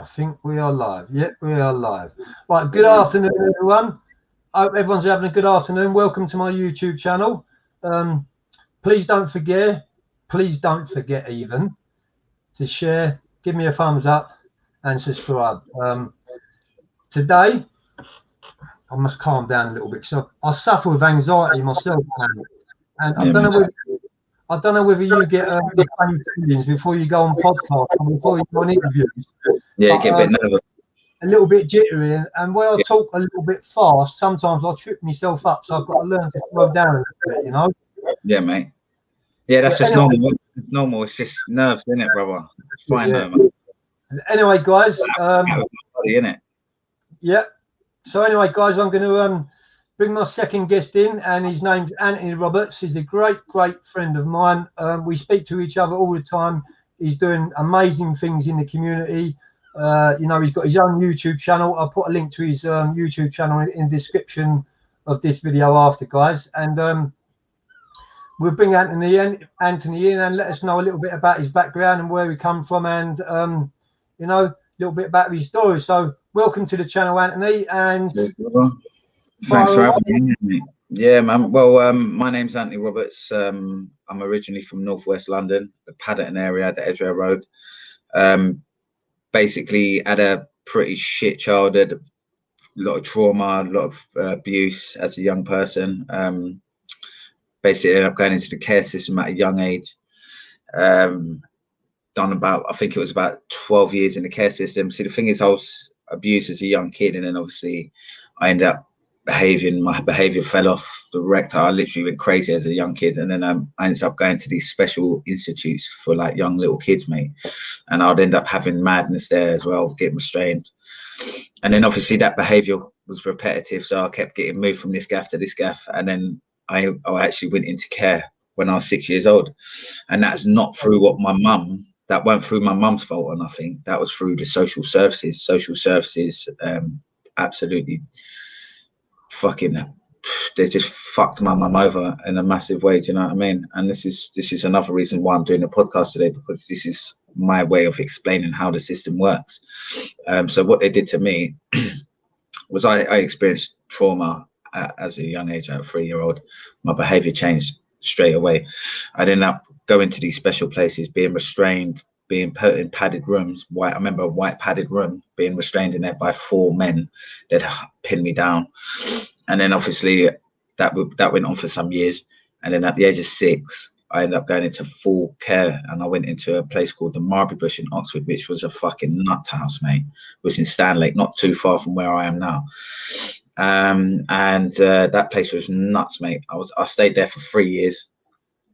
I think we are live. Yep, we are live. Right, good afternoon, everyone. I hope everyone's having a good afternoon. Welcome to my YouTube channel. Please don't forget even to share, give me a thumbs up and subscribe. Today, I must calm down a little bit. So I suffer with anxiety myself, man. And I don't know whether you get the funny feelings before you go on podcasts or before you go on interviews. Yeah, but, get a bit nervous. A little bit jittery, and where I talk a little bit fast, sometimes I trip myself up. So I've got to learn to slow down a little bit, you know. Yeah, mate. Yeah, that's just anyway, normal. It's normal. It's just nerves, isn't it, brother? It's fine, yeah. though, man. Anyway, guys. Innit? Yeah. So anyway, guys, I'm going to bring my second guest in, and his name's Anthony Roberts. He's a great friend of mine. We speak to each other all the time. He's doing amazing things in the community. You know, he's got his own YouTube channel. I'll put a link to his YouTube channel in the description of this video after, guys. And we'll bring Anthony in and let us know a little bit about his background and where he come from, and you know, a little bit about his story. So welcome to the channel, Anthony. And thanks for having me. Yeah, man. Well, my name's Anthony Roberts. I'm originally from northwest London, the Paddington area, the Edgware Road. Basically had a pretty shit childhood, a lot of trauma, a lot of abuse as a young person. Basically ended up going into the care system at a young age. Done about, I think it was about 12 years in the care system. See, the thing is, I was abused as a young kid, and then obviously I ended up my behavior fell off the rector. I literally went crazy as a young kid, and then I ended up going to these special institutes for like young little kids, mate. And I'd end up having madness there as well, getting restrained. And then obviously that behavior was repetitive, so I kept getting moved from this gaff to this gaff. And then I actually went into care when I was 6 years old, and that's not through that weren't through my mum's fault or nothing. That was through the social services. Absolutely fucking, they just fucked my mum over in a massive way. Do you know what I mean? And this is another reason why I'm doing a podcast today, because this is my way of explaining how the system works. So what they did to me was I experienced trauma as a young age. At a 3-year-old, my behavior changed straight away. I'd end up going to these special places, being restrained, being put in padded rooms. I remember a white padded room, being restrained in there by 4 men that pinned me down. And then obviously that went on for some years. And then at the age of 6, I ended up going into full care, and I went into a place called the Marbury Bush in Oxford, which was a fucking nut house, mate. It was in Stanlake, not too far from where I am now. That place was nuts, mate. I stayed there for 3 years.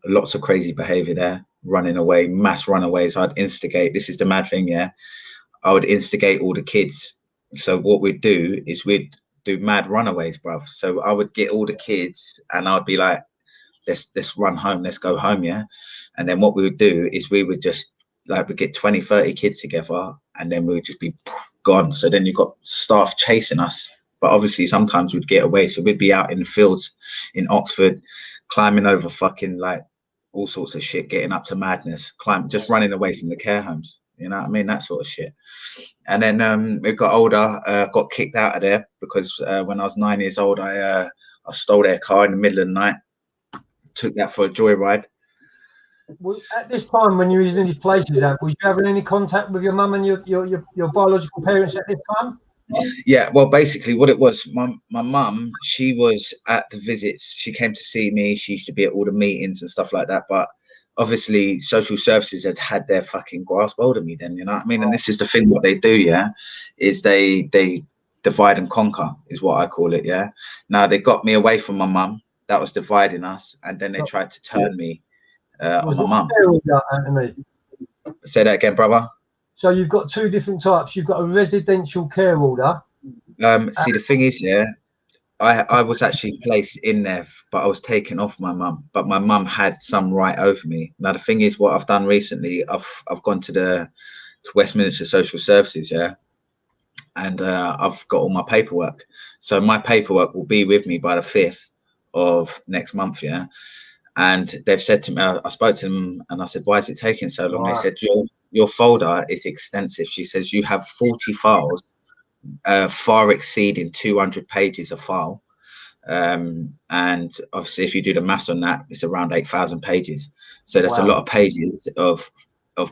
Lots of crazy behavior there, running away, mass runaways. I'd instigate, this is the mad thing, yeah, I would instigate all the kids. So what we'd do is we'd do mad runaways, bruv. So I would get all the kids and I'd be like, let's run home, let's go home, yeah. And then what we would do is we would just like, we'd get 20, 30 kids together, and then we would just be gone. So then you've got staff chasing us, but obviously sometimes we'd get away. So we'd be out in the fields in Oxford, climbing over fucking like all sorts of shit, getting up to madness, just running away from the care homes. You know what I mean? That sort of shit. And then we got older, got kicked out of there because when I was 9 years old, I stole their car in the middle of the night, took that for a joyride. Well, at this time when you were in these places, was you having any contact with your mum and your biological parents at this time? Yeah, well, basically what it was, my mum, she was at the visits. She came to see me. She used to be at all the meetings and stuff like that. But obviously social services had their fucking grasp hold of me then, you know what I mean? And this is the thing, what they do, yeah, is they divide and conquer is what I call it, yeah. Now they got me away from my mum. That was dividing us. And then they tried to turn me on my mum. Say that again, brother. So you've got 2 different types. You've got a residential care order. See, the thing is, yeah, I was actually placed in there, but I was taken off my mum. But my mum had some right over me. Now the thing is, what I've done recently, I've gone to Westminster Social Services, yeah, and I've got all my paperwork. So my paperwork will be with me by the 5th of next month, yeah. And they've said to me, I spoke to them and I said, why is it taking so long? Right. They said, your folder is extensive. She says you have 40 files, far exceeding 200 pages a file. And obviously, if you do the maths on that, it's around 8,000 pages. So that's a lot of pages of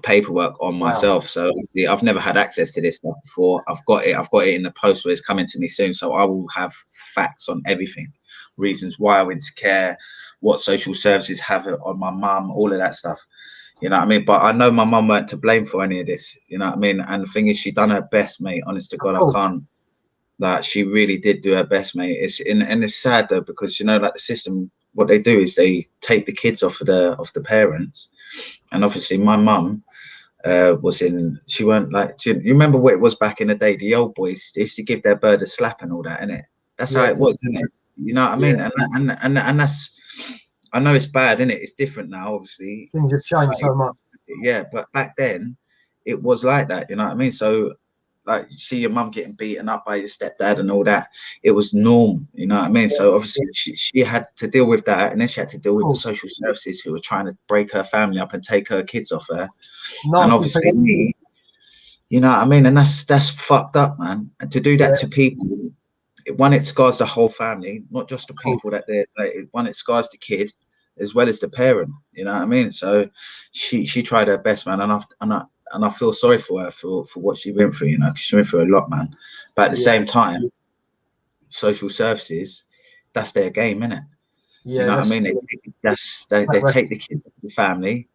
paperwork on myself. So obviously, I've never had access to this stuff before. I've got it in the post where it's coming to me soon. So I will have facts on everything, reasons why I went to care, what social services have on my mum, all of that stuff. You know what I mean? But I know my mum weren't to blame for any of this. You know what I mean? And the thing is, she done her best, mate. Honest to God, I can't. Like, she really did do her best, mate. And it's sad though, because, you know, like the system, what they do is they take the kids off of the parents. And obviously my mum she weren't like, you remember what it was back in the day? The old boys, they used to give their bird a slap and all that, innit? That's how it was, isn't it? You know what I mean? And that's, I know it's bad, innit? It's different now, obviously. Things have changed so much. Yeah, but back then it was like that, you know what I mean? So like, you see your mum getting beaten up by your stepdad and all that, it was normal, you know what I mean? So obviously she had to deal with that, and then she had to deal with the social services who were trying to break her family up and take her kids off her. And obviously me, you know what I mean? And that's fucked up, man. And to do that to people, one, it scars the whole family, not just the people that they're like, one, it scars the kid as well as the parent, you know what I mean? So she tried her best, man, and I feel sorry for her for what she went through, you know, because she went through a lot, man. But at the same time, social services, that's their game, innit? You know what I mean? They take the kids, the family,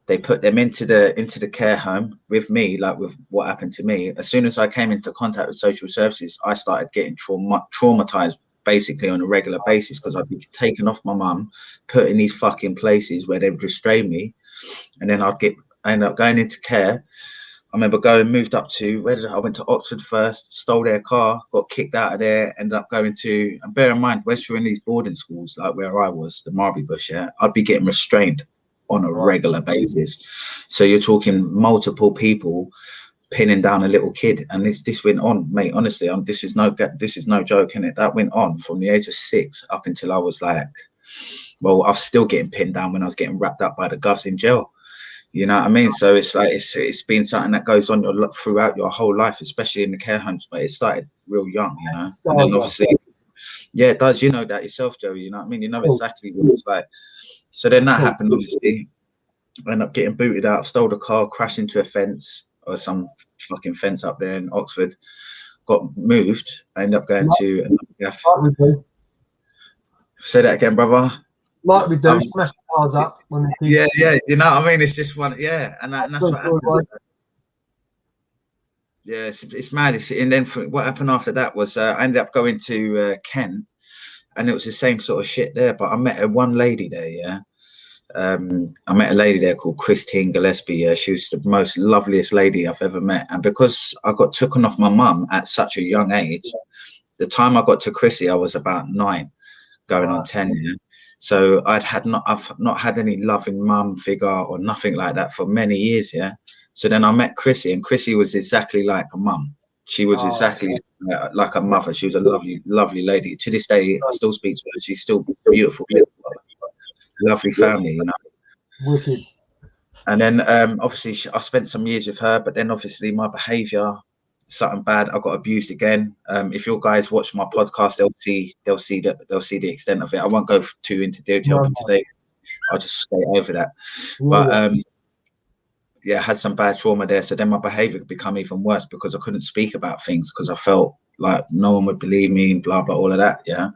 they put them into the care home with me, like with what happened to me. As soon as I came into contact with social services, I started getting traumatized basically on a regular basis, because I'd be taken off my mum, put in these fucking places where they would restrain me, and then I end up going into care. I remember moved up to, I went to Oxford first, stole their car, got kicked out of there, ended up going to, and bear in mind, once you're in these boarding schools, like where I was, the Marby Bush, I'd be getting restrained on a regular basis. So you're talking multiple people pinning down a little kid, and this went on, mate. Honestly, this is no joke, innit? That went on from the age of 6 up until I was like, well, I was still getting pinned down when I was getting wrapped up by the govs in jail. You know what I mean? So it's like it's been something that goes on throughout your whole life, especially in the care homes. But it started real young, you know. And then obviously, yeah, it does. You know that yourself, Joey. You know what I mean? You know exactly what it's like. So then that happened. Obviously, I ended up getting booted out, stole the car, crashed into a fence or some fucking fence up there in Oxford. Got moved. I ended up going to another gaff. Say that again, brother. Like we do, smash cars up. Yeah, you know what I mean? It's just one, and that's what happens. Yeah, it's mad. And then what happened after that was I ended up going to Kent, and it was the same sort of shit there. But I met one lady there, I met a lady there called Christine Gillespie. Yeah, she was the most loveliest lady I've ever met. And because I got taken off my mum at such a young age, the time I got to Chrissy, I was about 9, going on 10. Yeah? So I've not had any loving mum figure or nothing like that for many years. Yeah. So then I met Chrissy, and Chrissy was exactly like a mum. She was exactly like a mother. She was a lovely, lovely lady. To this day, I still speak to her. She's still beautiful, lovely family, you know. Wicked. And then obviously I spent some years with her, but then obviously my behavior, something bad, I got abused again. If your guys watch my podcast, they'll see the extent of it. I won't go too into detail today. I'll just stay over that. But I had some bad trauma there. So then my behavior could become even worse, because I couldn't speak about things because I felt like no one would believe me, blah blah, all of that. Yeah.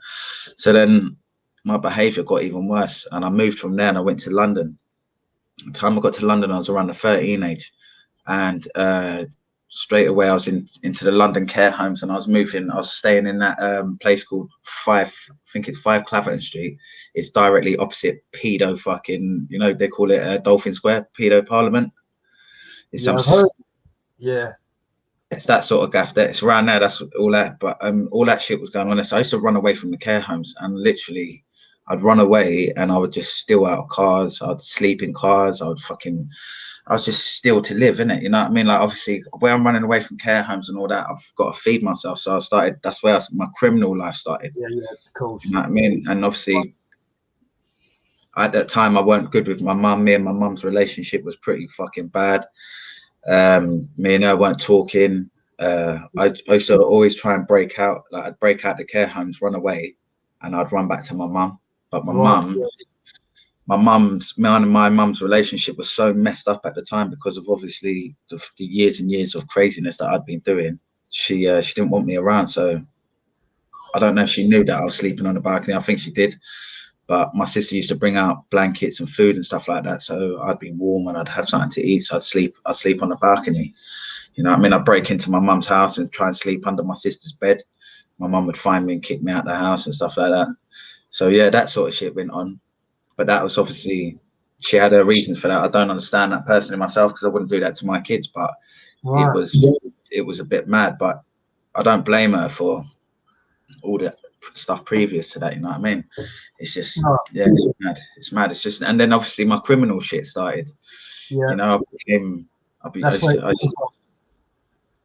So then my behavior got even worse, and I moved from there and I went to London. The time I got to London, I was around the 13 age, and straight away I was into the London care homes, and I was staying in that place called 5 Claverton Street. It's directly opposite pedo fucking, you know, they call it Dolphin Square, pedo Parliament. It's it's that sort of gaff there. It's around there. That's all that. But all that shit was going on. So I used to run away from the care homes, and literally I'd run away and I would just steal out of cars. I'd sleep in cars. I was just steal to live, innit? You know what I mean? Like, obviously, where I'm running away from care homes and all that, I've got to feed myself. So that's where my criminal life started. Yeah, of course. You know what I mean? And obviously, at that time, I weren't good with my mum. Me and my mum's relationship was pretty fucking bad. Me and her weren't talking. I used to always try and break out. Like I'd break out the care homes, run away, and I'd run back to my mum. But Right. my mum's relationship was so messed up at the time because of obviously the years and years of craziness that I'd been doing. She didn't want me around, so I don't know if she knew that I was sleeping on the balcony. I think she did. But my sister used to bring out blankets and food and stuff like that, so I'd be warm and I'd have something to eat. So I'd sleep on the balcony. You know what I mean? I'd break into my mum's house and try and sleep under my sister's bed. My mum would find me and kick me out of the house and stuff like that. So yeah, that sort of shit went on. But that was obviously, she had her reasons for that. I don't understand that personally myself because I wouldn't do that to my kids. But Right. it was a bit mad. But I don't blame her for all the stuff previous to that. You know what I mean? It's just yeah, it's mad. It's mad. It's just, and then obviously my criminal shit started. Yeah. You know,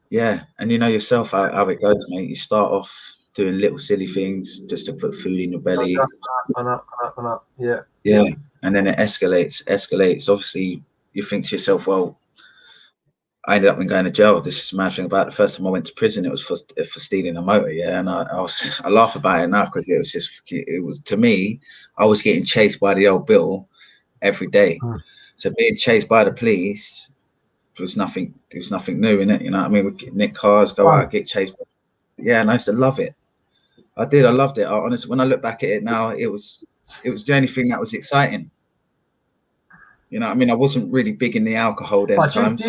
yeah, and you know yourself how it goes, mate. You start off doing little silly things just to put food in your belly. Up. Yeah. Yeah, and then it escalates. Obviously, you think to yourself, well, I ended up going to jail. This is mad thing about the first time I went to prison. It was for stealing a motor. Yeah, and I laugh about it now because it was to me, I was getting chased by the old Bill every day. So being chased by the police was nothing. There was nothing new in it. You know what I mean? We nick cars, go out, get chased. Yeah, and I used to love it. I did. I loved it. I honestly, when I look back at it now, it was the only thing that was exciting. You know what I mean? I wasn't really big in the alcohol then times.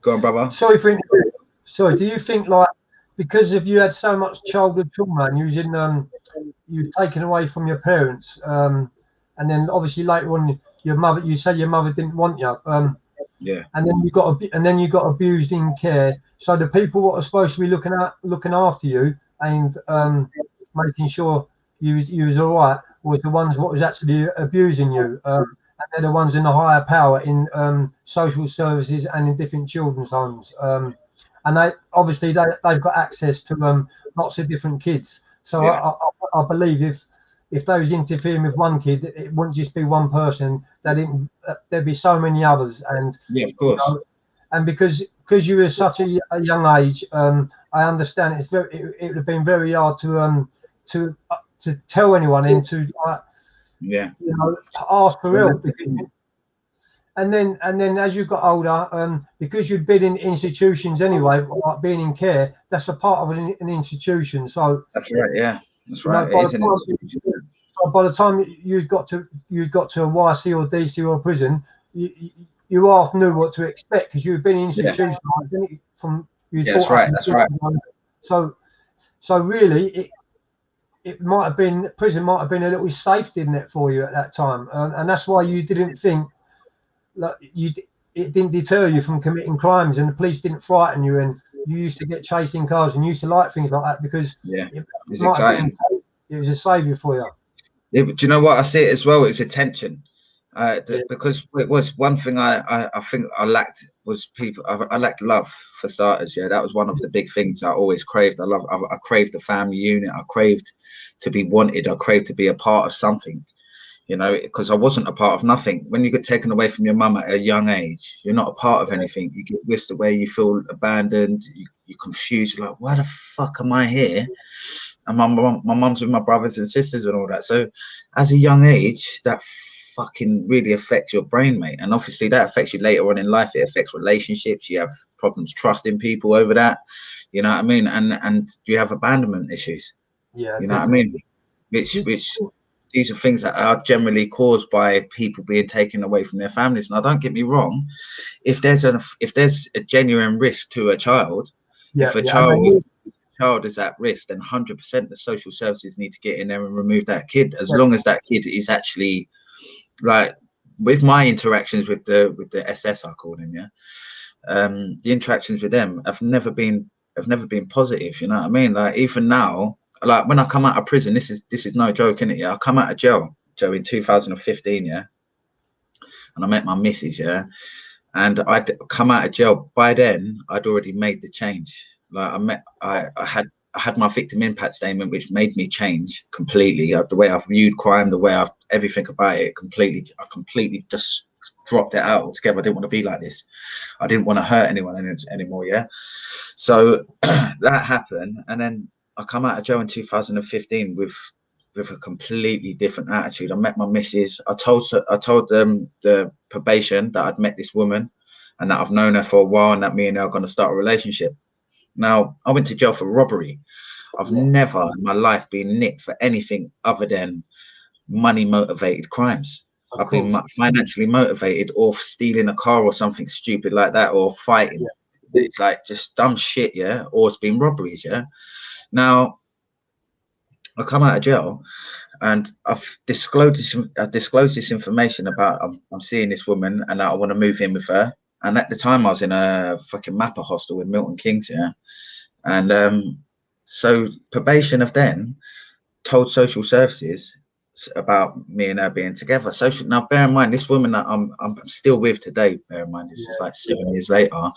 Go on, brother. Sorry, do you think like because of you had so much childhood trauma and you was in you've taken away from your parents, and then obviously later on your mother, you said your mother didn't want you, yeah, and then you got abused in care. So the people what are supposed to be looking after you and making sure you was all right was the ones what was actually abusing you. And they're the ones in the higher power in social services and in different children's homes. And they obviously they've got access to lots of different kids. So yeah. I believe if they was interfering with one kid, it wouldn't just be one person. There'd be so many others. And yeah, of course. You know, and because you were such a young age, I understand it would have been very hard to tell anyone and to yeah, you know, ask for help. And then as you got older, because you'd been in institutions anyway, like being in care, that's a part of an institution. So that's right. Yeah, that's right. Know, by the time you got to a YC or DC or prison, you half knew what to expect because you'd been institutionalized from you. Yeah, that's right. That's right. So really, it might have been prison might have been a little safe, didn't it, for you at that time? And that's why you didn't think like it didn't deter you from committing crimes, and the police didn't frighten you, and you used to get chased in cars and you used to like things like that because it's exciting. It was a savior for you. Yeah, but do you know what I see it as well? It's attention. Because it was one thing I think I lacked was people. I lacked love for starters. Yeah, that was one of the big things I always craved. I craved the family unit. I craved to be wanted. I craved to be a part of something. You know, because I wasn't a part of nothing. When you get taken away from your mum at a young age, you're not a part of anything. You get whisked away. You feel abandoned. You're confused. You're like, why the fuck am I here? And my mum's with my brothers and sisters and all that. So, as a young age, that fucking really affects your brain, mate. And obviously that affects you later on in life. It affects relationships. You have problems trusting people over that. You know what I mean? And you have abandonment issues. Yeah. You know what I mean? Which these are things that are generally caused by people being taken away from their families. Now, don't get me wrong. If there's a genuine risk to a child, if a child is at risk, then 100% the social services need to get in there and remove that kid. As long as that kid is actually, like, with my interactions with the SS, I call them, the interactions with them have never been positive. You know what I mean? Like, even now, like when I come out of prison, this is no joke, innit? Yeah, I come out of jail, Joe, in 2015, and I met my missus, and I'd come out of jail. By then, I'd already made the change. Like I I had my victim impact statement, which made me change completely. The way I've viewed crime, the way I've everything about it, I completely just dropped it out altogether. I didn't want to be like this. I didn't want to hurt anyone anymore. Yeah. So that happened, and then I come out of jail in 2015 with a completely different attitude. I met my missus. I told the probation that I'd met this woman, and that I've known her for a while, and that me and her are going to start a relationship. Now, I went to jail for robbery. I've never in my life been nicked for anything other than money motivated crimes. I've been financially motivated, or stealing a car or something stupid like that, or fighting. It's like just dumb shit, yeah. Or it's been robberies, yeah. Now, I come out of jail, and I've disclosed this information about I'm seeing this woman, and I want to move in with her. And at the time, I was in a fucking Mappa hostel in Milton Keynes, yeah. And so probation have then told social services about me and her being together. Social, now bear in mind, this woman that I'm still with today, bear in mind, this is like 7 years later.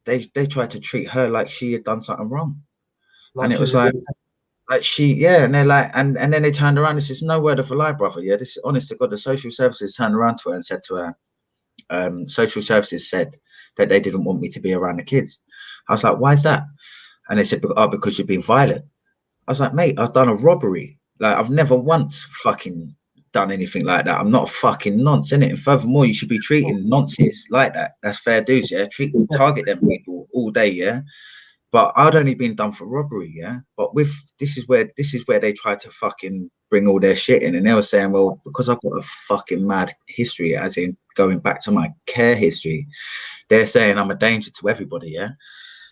They tried to treat her like she had done something wrong, and it was like she, and they're like, and then they turned around. This is no word of a lie, brother. Yeah, this is honest to God. The social services turned around to her and said to her, social services said that they didn't want me to be around the kids. I was like, why is that? And they said, oh, because you've been violent. I was like, mate, I've done a robbery. Like, I've never once fucking done anything like that. I'm not a fucking nonce, innit? And furthermore, you should be treating nonces like that. That's fair dues, yeah? Target them people all day, yeah? But I'd only been done for robbery, yeah? But with this is where they tried to fucking bring all their shit in. And they were saying, well, because I've got a fucking mad history, as in going back to my care history, they're saying I'm a danger to everybody, yeah?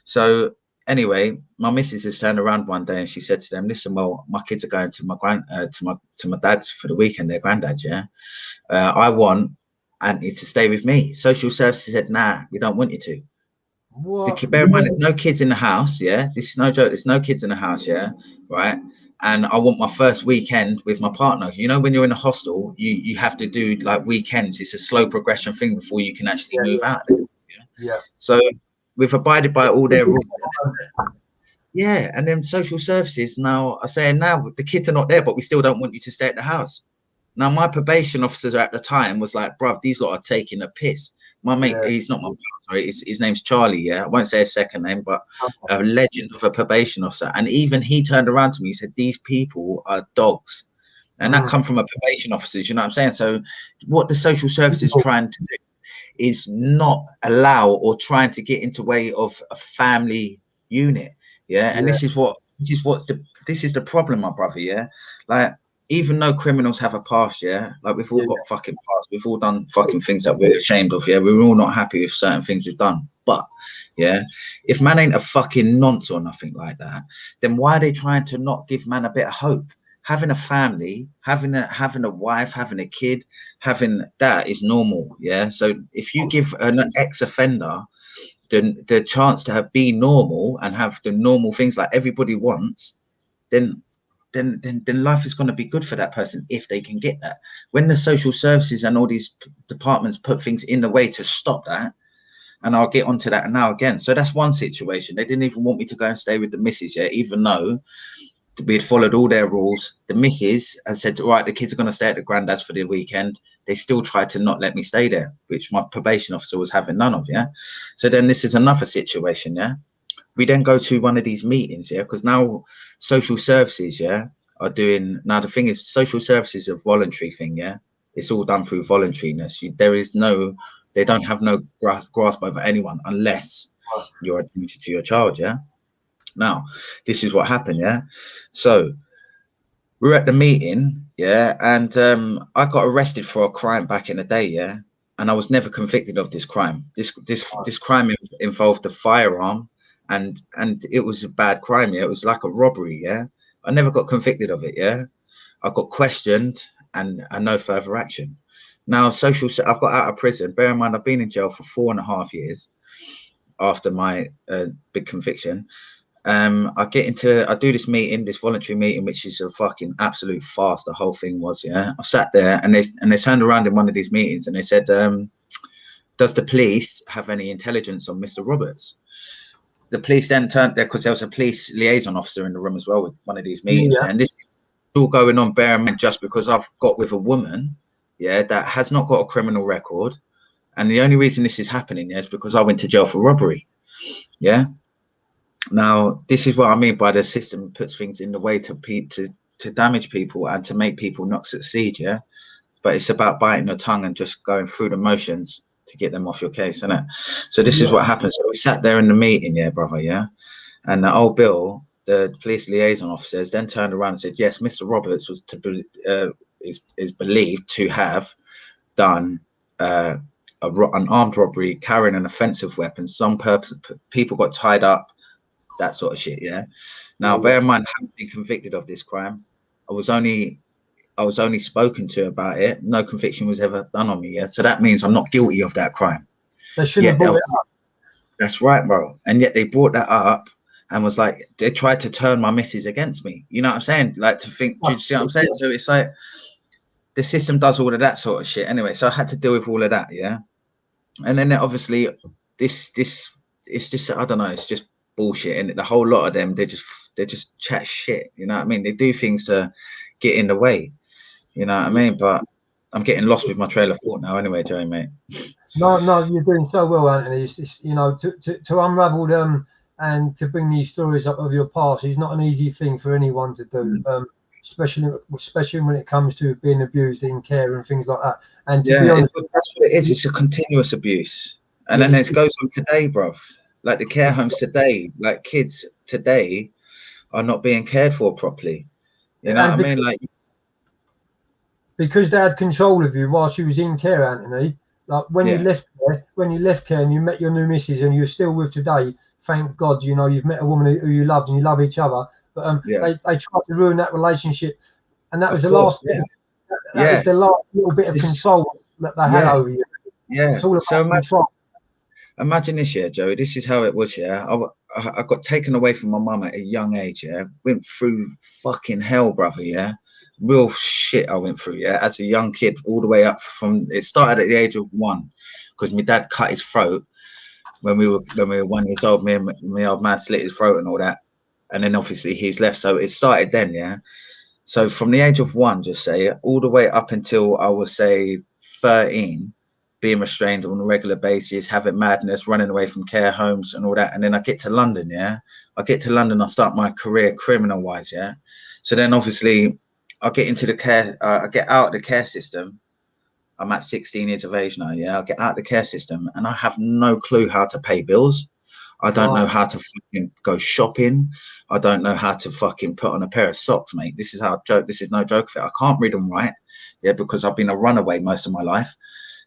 So anyway, my missus has turned around one day and she said to them, listen, well, my kids are going to my dad's for the weekend, their granddad, yeah? I want Anthony to stay with me. Social services said, nah, we don't want you to. Bear in mind, there's no kids in the house, yeah? This is no joke. There's no kids in the house, yeah? Right? And I want my first weekend with my partner. You know, when you're in a hostel, you have to do like weekends. It's a slow progression thing before you can actually move out. Yeah. So we've abided by all their rules. Yeah, and then social services now are saying, now the kids are not there, but we still don't want you to stay at the house. Now, my probation officer at the time was like, bruv, these lot are taking a piss. My mate, he's not my sorry, his name's Charlie, yeah. I won't say his second name, but a legend of a probation officer. And even he turned around to me, he said, these people are dogs. And that come from a probation officer, you know what I'm saying? So what the social service is trying to do is not allow or trying to get into way of a family unit, yeah. And this is the problem, my brother, yeah. Like, even though criminals have a past, yeah, like we've all got fucking past, we've all done fucking things that we're ashamed of, yeah. We're all not happy with certain things we've done, but yeah, if man ain't a fucking nonce or nothing like that, then why are they trying to not give man a bit of hope? Having a family, having a wife, having a kid, having that is normal, yeah. So if you give an ex-offender the chance to be normal and have the normal things like everybody wants, then life is going to be good for that person if they can get that. When the social services and all these departments put things in the way to stop that, and I'll get onto that now again. So that's one situation. They didn't even want me to go and stay with the missus yet, even though we had followed all their rules. The missus has said, all right, the kids are going to stay at the granddad's for the weekend. They still tried to not let me stay there, which my probation officer was having none of, yeah. So then this is another situation, yeah. We then go to one of these meetings, yeah, because now social services, yeah, are doing, now the thing is, social services is a voluntary thing, yeah. It's all done through voluntariness. They don't have no grasp over anyone unless you're a duty to your child, yeah. Now, this is what happened, yeah. So we were at the meeting, yeah, and I got arrested for a crime back in the day, yeah, and I was never convicted of this crime. This crime involved a firearm, and it was a bad crime, yeah. It was like a robbery, yeah. I never got convicted of it, yeah. I got questioned and no further action. Now, I've got out of prison. Bear in mind, I've been in jail for 4.5 years after my big conviction. I do this meeting, this voluntary meeting, which is a fucking absolute farce. The whole thing was, yeah. I sat there and they turned around in one of these meetings and they said, does the police have any intelligence on Mr. Roberts? the police then turned there because there was a police liaison officer in the room as well with one of these meetings, Yeah. and this is all going on. Bear in mind, just because I've got with a woman, yeah, that has not got a criminal record, and the only reason this is happening is because I went to jail for robbery. Yeah. Now, this is what I mean by the system puts things in the way to damage people and to make people not succeed. Yeah. But it's about biting your tongue and just going through the motions to get them off your case, isn't it? So this is Yeah. what happened. So we sat there in the meeting, yeah, brother, yeah. And the old Bill, the police liaison officers, then turned around and said, "Yes, Mr. Roberts was is believed to have done an armed robbery, carrying an offensive weapon. Some purpose people got tied up, that sort of shit." Yeah. Now, bear in mind, I haven't been convicted of this crime. I was only spoken to about it. No conviction was ever done on me. Yeah. So that means I'm not guilty of that crime. They shouldn't have brought it up. That's right, bro. And yet they brought that up and was like, they tried to turn my missus against me. You know what I'm saying? Like to think, do you see what I'm saying? So it's like the system does all of that sort of shit. Anyway, so I had to deal with all of that. Yeah. And then obviously this it's just, I don't know, it's just bullshit. And the whole lot of them, they just chat shit. You know what I mean? They do things to get in the way. You know what I mean? But I'm getting lost with my trail of thought now anyway, Joey, mate. No, you're doing so well, Anthony. It's you know, to unravel them and to bring these stories up of your past is not an easy thing for anyone to do, especially when it comes to being abused in care and things like that. And to be honest, that's what it is. It's a continuous abuse. And then it goes on today, bruv. Like the care homes today, like kids today are not being cared for properly. You know what I mean? Like, because they had control of you whilst you was in care, Anthony. Like when you left care and you met your new missus and you're still with today, thank God, you know, you've met a woman who you loved and you love each other. But they tried to ruin that relationship, and that was the last. That was the last little bit of control that they had over you. Yeah. It's all about control. Imagine this, yeah, Joey. This is how it was, yeah. I got taken away from my mum at a young age, yeah. Went through fucking hell, brother, yeah. Real shit I went through, yeah, as a young kid, all the way up from, it started at the age of 1, because my dad cut his throat when we were 1 years old. Me and my old man slit his throat and all that. And then obviously he's left. So it started then, yeah. So from the age of 1, just say, all the way up until I was, say, 13, being restrained on a regular basis, having madness, running away from care homes and all that. And then I get to London, yeah. I get to London, I start my career criminal-wise, yeah. So then obviously I get into the care, I get out of the care system. I'm at 16 years of age now, yeah. I get out of the care system and I have no clue how to pay bills. I don't know how to fucking go shopping. I don't know how to fucking put on a pair of socks, mate. This is how I joke. This is no joke of it. I can't read and write, yeah, because I've been a runaway most of my life.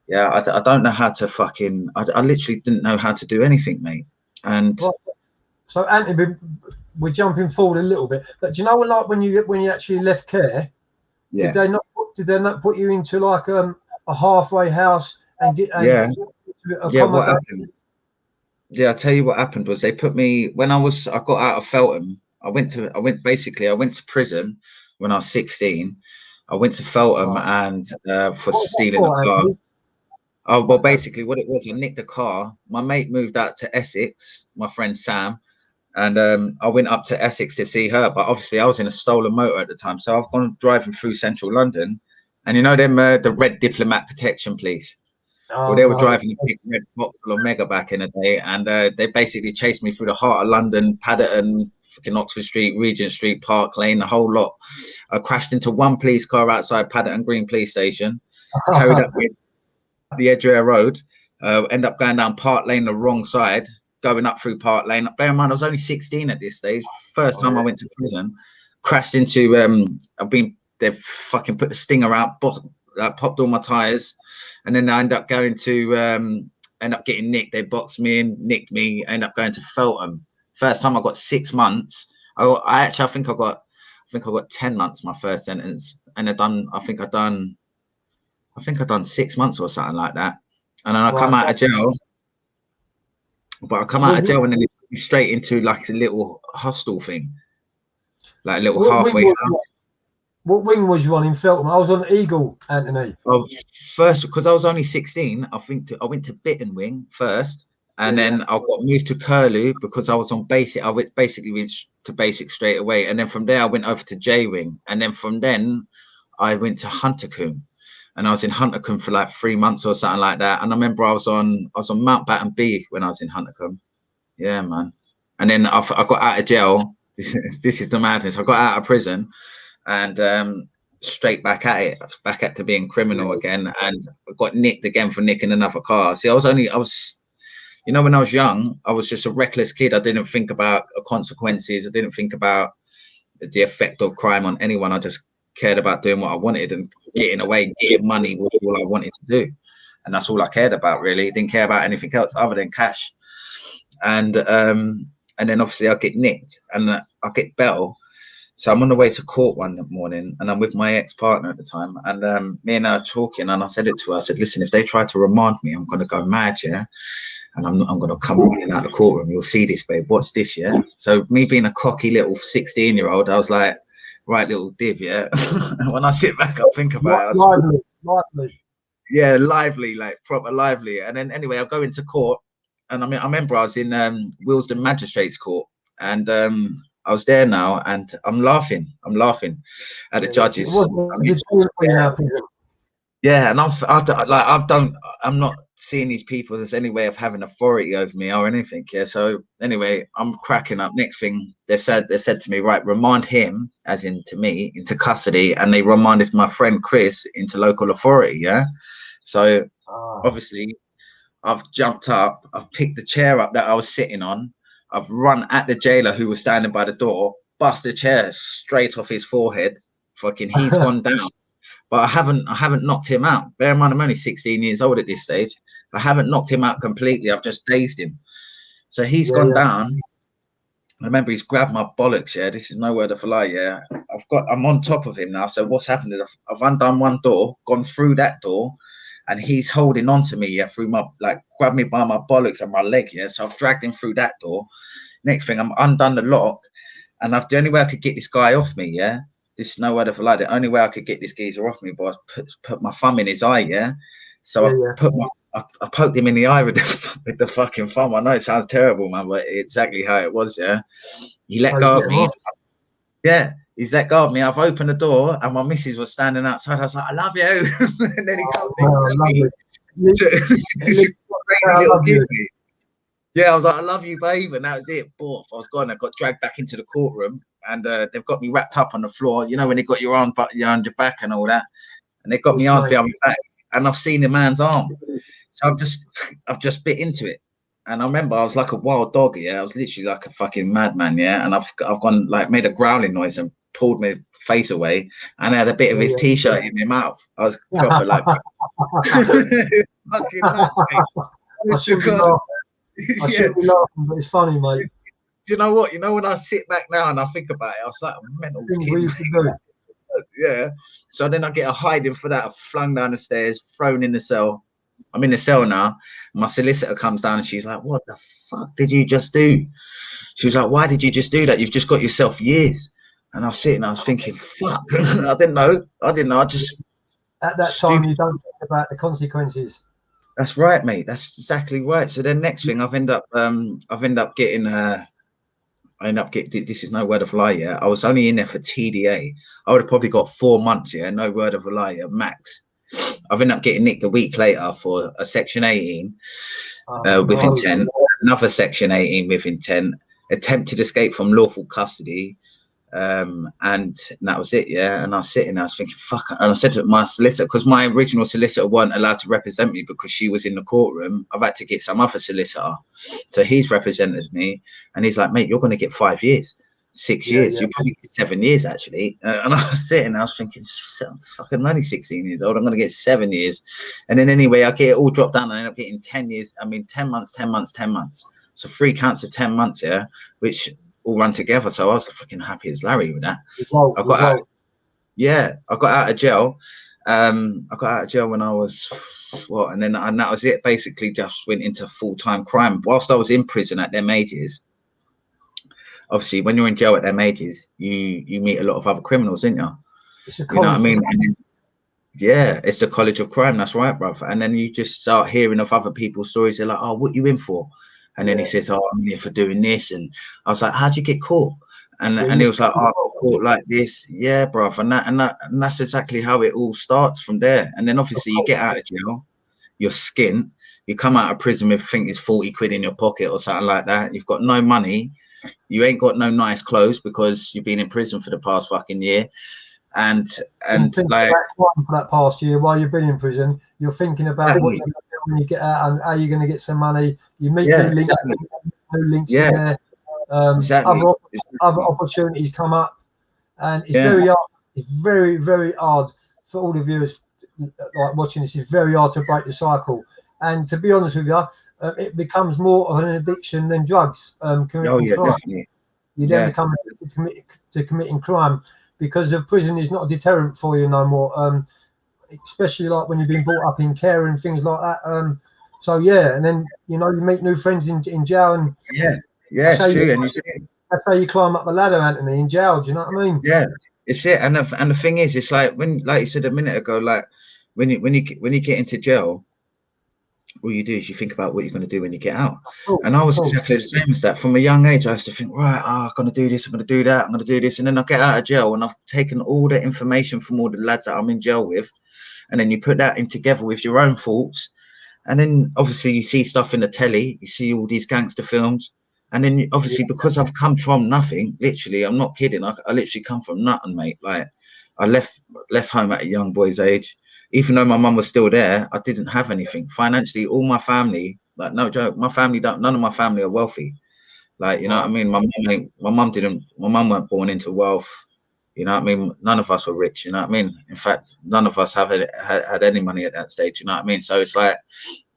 Yeah, I don't know how to fucking, I literally didn't know how to do anything, mate. And so, Anthony, we're jumping forward a little bit, but do you know, like when you actually left care, did they not put you into like a halfway house and get what happened? Yeah, I'll tell you what happened was they put me when I got out of Feltham. I went to prison when I was 16. I went to Feltham and for stealing a car. Oh, well, basically what it was, I nicked a car. My mate moved out to Essex, my friend Sam, and I went up to Essex to see her. But obviously I was in a stolen motor at the time. So I've gone driving through central London, and you know them, the Red Diplomat Protection Police. Well, they were driving a big red Vauxhall Omega back in the day, and they basically chased me through the heart of London, Paddington, fucking Oxford Street, Regent Street, Park Lane, the whole lot. I crashed into one police car outside Paddington Green Police Station, carried up the Edgware Road, end up going down Park Lane the wrong side, going up through Park Lane. Bear in mind, I was only 16 at this stage. First time I went to prison, crashed into, they've fucking put the stinger out, popped all my tires, and then I end up going to end up getting nicked. They boxed me in, nicked me, end up going to Feltham. First time I got 6 months. I think I got 10 months my first sentence, and I think I've done 6 months or something like that. And then I come out of jail, but I come out of jail and then it's straight into like a little hostel thing, like a little halfway house. What wing was you on in Feltham? I was on Eagle, Anthony. First, because I was only 16, I went to Bitten Wing first, And then I got moved to Curlew because I was on basic. I went to basic straight away, and then from there I went over to J Wing, and then from then I went to Huntercombe, and I was in Huntercombe for like 3 months or something like that. And I remember I was on Mountbatten B when I was in Huntercombe. Yeah, man. And then I got out of jail. This is the madness. I got out of prison, and straight back at it, back at to being criminal again, and I got nicked again for nicking another car. See, I was. You know, when I was young, I was just a reckless kid. I didn't think about consequences. I didn't think about the effect of crime on anyone. I just cared about doing what I wanted and getting away, getting money was all I wanted to do. And that's all I cared about, really. Didn't care about anything else other than cash. And then obviously I get nicked and I get bail. So I'm on the way to court one morning and I'm with my ex-partner at the time. And me and her are talking and I said it to her. I said, listen, if they try to remand me, I'm going to go mad, yeah? And I'm going to come running out of the courtroom. You'll see this, babe. Watch this, yeah? So me being a cocky little 16-year-old, I was like, right, little div, yeah? When I sit back, I think about it. Lively. Yeah, lively, like proper lively. And then anyway, I'll go into court. And I remember I was in Willesden Magistrates Court. And I was there now, and I'm laughing at the judges. Yeah, and I'm not seeing these people as any way of having authority over me or anything. Yeah. So anyway, I'm cracking up. Next thing they said to me, right, remand him, as in to me, into custody, and they remanded my friend Chris into local authority. Yeah. So obviously, I've jumped up, I've picked the chair up that I was sitting on. I've run at the jailer who was standing by the door, bust the chair straight off his forehead. Fucking, he's gone down. But I haven't knocked him out. Bear in mind, I'm only 16 years old at this stage. I haven't knocked him out completely. I've just dazed him. So he's gone down. I remember he's grabbed my bollocks. Yeah, this is no word of a lie. Yeah, I'm on top of him now. So what's happened is I've undone one door, gone through that door, and he's holding on to me. Yeah, through my grabbed me by my bollocks and my leg. Yeah, so I've dragged him through that door. Next thing, I'm undone the lock, and the only way I could get this guy off me. Yeah. This is no word of a lie. The only way I could get this geezer off me was put my thumb in his eye, yeah? So I poked him in the eye with the fucking thumb. I know it sounds terrible, man, but exactly how it was, yeah? He let go of me. Yeah, he's let go of me. I've opened the door and my missus was standing outside. I was like, I love you. And then he comes me. Crazy little kid. Yeah, I was like, I love you, babe. And that was it. Boom. I was gone. I got dragged back into the courtroom and they've got me wrapped up on the floor. You know, when they got your arm behind your back and all that. And they got me arms behind my back. And I've seen the man's arm. So I've just bit into it. And I remember I was like a wild dog, yeah. I was literally like a fucking madman, yeah. And I've gone made a growling noise and pulled my face away and I had a bit of his t-shirt in my mouth. I was proper like it's fucking nuts, mate. I shouldn't be laughing, but it's funny, mate. Do you know what? You know, when I sit back now and I think about it, I was like a mental kid. Yeah. So then I get a hiding for that. I flung down the stairs, thrown in the cell. I'm in the cell now. My solicitor comes down and she's like, what the fuck did you just do? She was like, why did you just do that? You've just got yourself years. And I was sitting, I was thinking, fuck. I didn't know. I just... At that time, you don't think about the consequences. That's right, mate. That's exactly right. So then next thing I've ended up getting this is no word of a lie, yeah. I was only in there for TDA. I would have probably got 4 months, yeah, no word of a lie, yeah, max. I've ended up getting nicked a week later for a section 18 with intent, another section 18 with intent, attempted escape from lawful custody. And that was it, yeah. And I was sitting there, I was thinking, fuck. And I said to my solicitor, because my original solicitor weren't allowed to represent me because she was in the courtroom, I've had to get some other solicitor. So he's represented me, and he's like, mate, you're going to get 5 years, 6 years. You probably get 7 years, actually. And I was sitting, I was thinking, fucking, I'm only 16 years old. I'm going to get 7 years. And then anyway, I get it all dropped down. I end up getting 10 years. I mean, 10 months, 10 months, 10 months. So 3 counts of 10 months, yeah, which all run together. So I was freaking happy as Larry with that. I got out of jail. I got out of jail when I was and that was it. Basically, just went into full-time crime. Whilst I was in prison at them ages, obviously, when you're in jail at them ages, you meet a lot of other criminals, didn't you? You know what I mean? Yeah, it's the college of crime. That's right, brother. And then you just start hearing of other people's stories. They're like, "Oh, what you in for?" And then he Yeah, says, "Oh, I'm here for doing this." And I was like, "How'd you get caught?" yeah. And You he see was like, it "Oh, I well, got caught like this." Yeah, bruv. And that's exactly how it all starts from there. And then of obviously you get course. out of jail, you're skint, you come out of prison with think it's 40 quid in your pocket or something like that. You've got no money, you ain't got no nice clothes because you've been in prison for the past fucking year. And Been and thinking like about crime for that past year while you've been in prison. You're thinking about what exactly, you're going to do when you get out and how you're going to get some money. You meet yeah, exactly. new links in Yeah, there. exactly. Other Exactly. opportunities come up, and it's Yeah. very hard. It's very, very hard for all the viewers like watching this. It's very hard to break the cycle. And to be honest with you, it becomes more of an addiction than drugs. Oh Committing yeah, crime, definitely. you then Yeah. become addicted to committing crime because the prison is not a deterrent for you no more. Especially like when you've been brought up in care and things like that. So yeah, and then you meet new friends in jail, and Yeah. Yeah, that's how it's you true. And you climb up the ladder, Anthony, in jail. Do you know what I mean? yeah, it's it. And the thing is, it's like when, like you said a minute ago, like when you get into jail, all you do is you think about what you're going to do when you get out. And I Of was course. exactly the same as that. From a young age, I used to think, right, I'm going to do this, I'm going to do that, I'm going to do this. And then I get out of jail and I've taken all the information from all the lads that I'm in jail with. And then you put that in together with your own thoughts. And then obviously you see stuff in the telly, you see all these gangster films. And then Yeah, obviously because I've come from nothing, literally, I'm not kidding. I literally come from nothing, mate. Like I left home at a young boy's age. Even though my mum was still there, I didn't have anything financially. All my family, like no joke, my family don't. None of my family are wealthy. Like you know what I right. mean. My mum weren't born into wealth. You know what I mean. None of us were rich. You know what I mean. In fact, none of us have had any money at that stage. You know what I mean. So it's like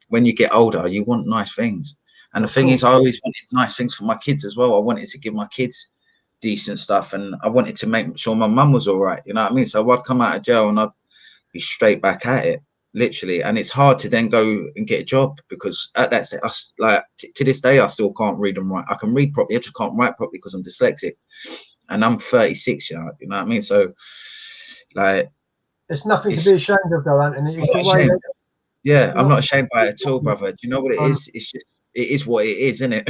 when you get older, you want nice things. And the Of thing is, course. I always wanted nice things for my kids as well. I wanted to give my kids decent stuff, and I wanted to make sure my mum was all right. You know what I mean? So I'd come out of jail and I'd be straight back at it, literally. And it's hard to then go and get a job because at that stage, to this day, I still can't read and write. I can read properly, I just can't write properly because I'm dyslexic, and I'm 36. You know what I mean? So like, It's nothing to it's be ashamed of, though, Anthony. I'm It's not the way ashamed. that Yeah, you I'm know. not ashamed by it at all, brother. Do you know what it Um, is? It's just it is what it is, isn't it?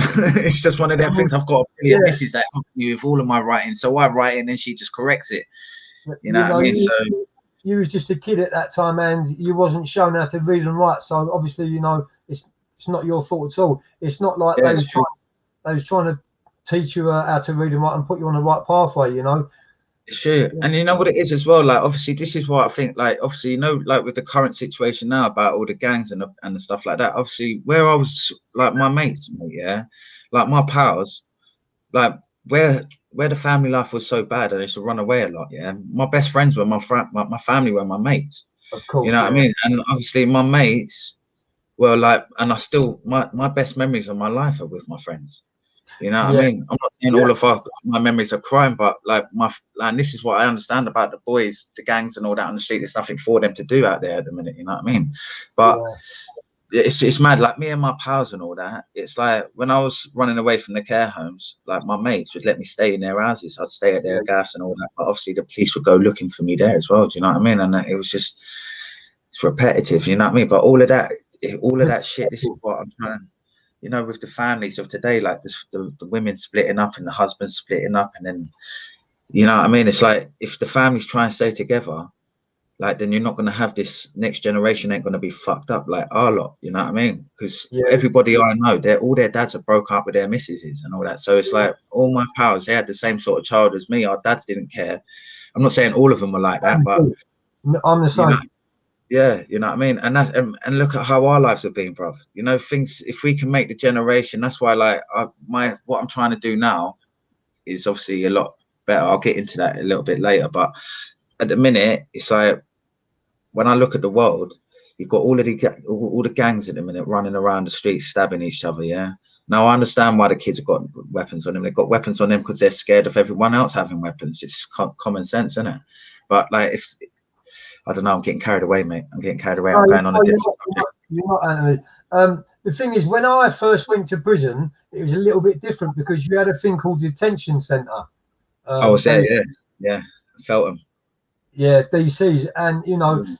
It's just one of I them mean, things. I've got a brilliant yeah, missus that helps me with all of my writing, so I write it and then she just corrects it. You know you what I know, mean? So you was just a kid at that time, and you wasn't shown how to read and write. So obviously, it's not your fault at all. It's not like yeah, it's true. they was trying to teach you how to read and write and put you on the right pathway. It's true. Yeah, And you know what it is as well? Like, obviously, this is what I think, like, obviously, like with the current situation now about all the gangs and the stuff like that, obviously, where I was, like, my mates, mate, yeah, like my pals, like, where the family life was so bad and I used to run away a lot, yeah, my best friends were my family were my mates. of You course, know what I yeah, mean? And obviously, my mates were like, and I still, my best memories of my life are with my friends. You know what I yeah, mean? I'm not saying all of my memories are crime, but and this is what I understand about the boys, the gangs, and all that on the street. There's nothing for them to do out there at the minute. You know what I mean? But yeah, it's mad. Like me and my pals and all that. It's like when I was running away from the care homes, like my mates would let me stay in their houses. I'd stay at their yeah. gas and all that. But obviously the police would go looking for me there as well. Do you know what I mean? And it was just it's repetitive. You know what I mean? But all of that shit. This is what I'm trying. You know, with the families of today, like this, the women splitting up and the husbands splitting up, and then you know what I mean. It's like if the families try and stay together, like then you're not going to have this next generation ain't going to be fucked up like our lot. You know what I mean? Because Yeah, everybody I know, all their dads have broke up with their missuses and all that. So it's like all my pals, they had the same sort of child as me. Our dads didn't care. I'm not saying all of them were like that, but I'm the you know, same. yeah, you know what I mean? And look at how our lives have been, bruv. You know, things if we can make the generation, that's why like what I'm trying to do now is obviously a lot better. I'll get into that a little bit later. But at the minute, it's like when I look at the world, you've got all the gangs at the minute running around the streets stabbing each other, yeah. Now I understand why the kids have got weapons on them. They've got weapons on them because they're scared of everyone else having weapons. It's common sense, isn't it? But like if I don't know. I'm getting carried away, mate. I'm getting carried away. No, I'm going on a different subject. you're not, Anthony. The thing is, when I first went to prison, it was a little bit different because you had a thing called detention centre. I was there, And yeah. Yeah. I felt them. yeah, DCs, and Mm.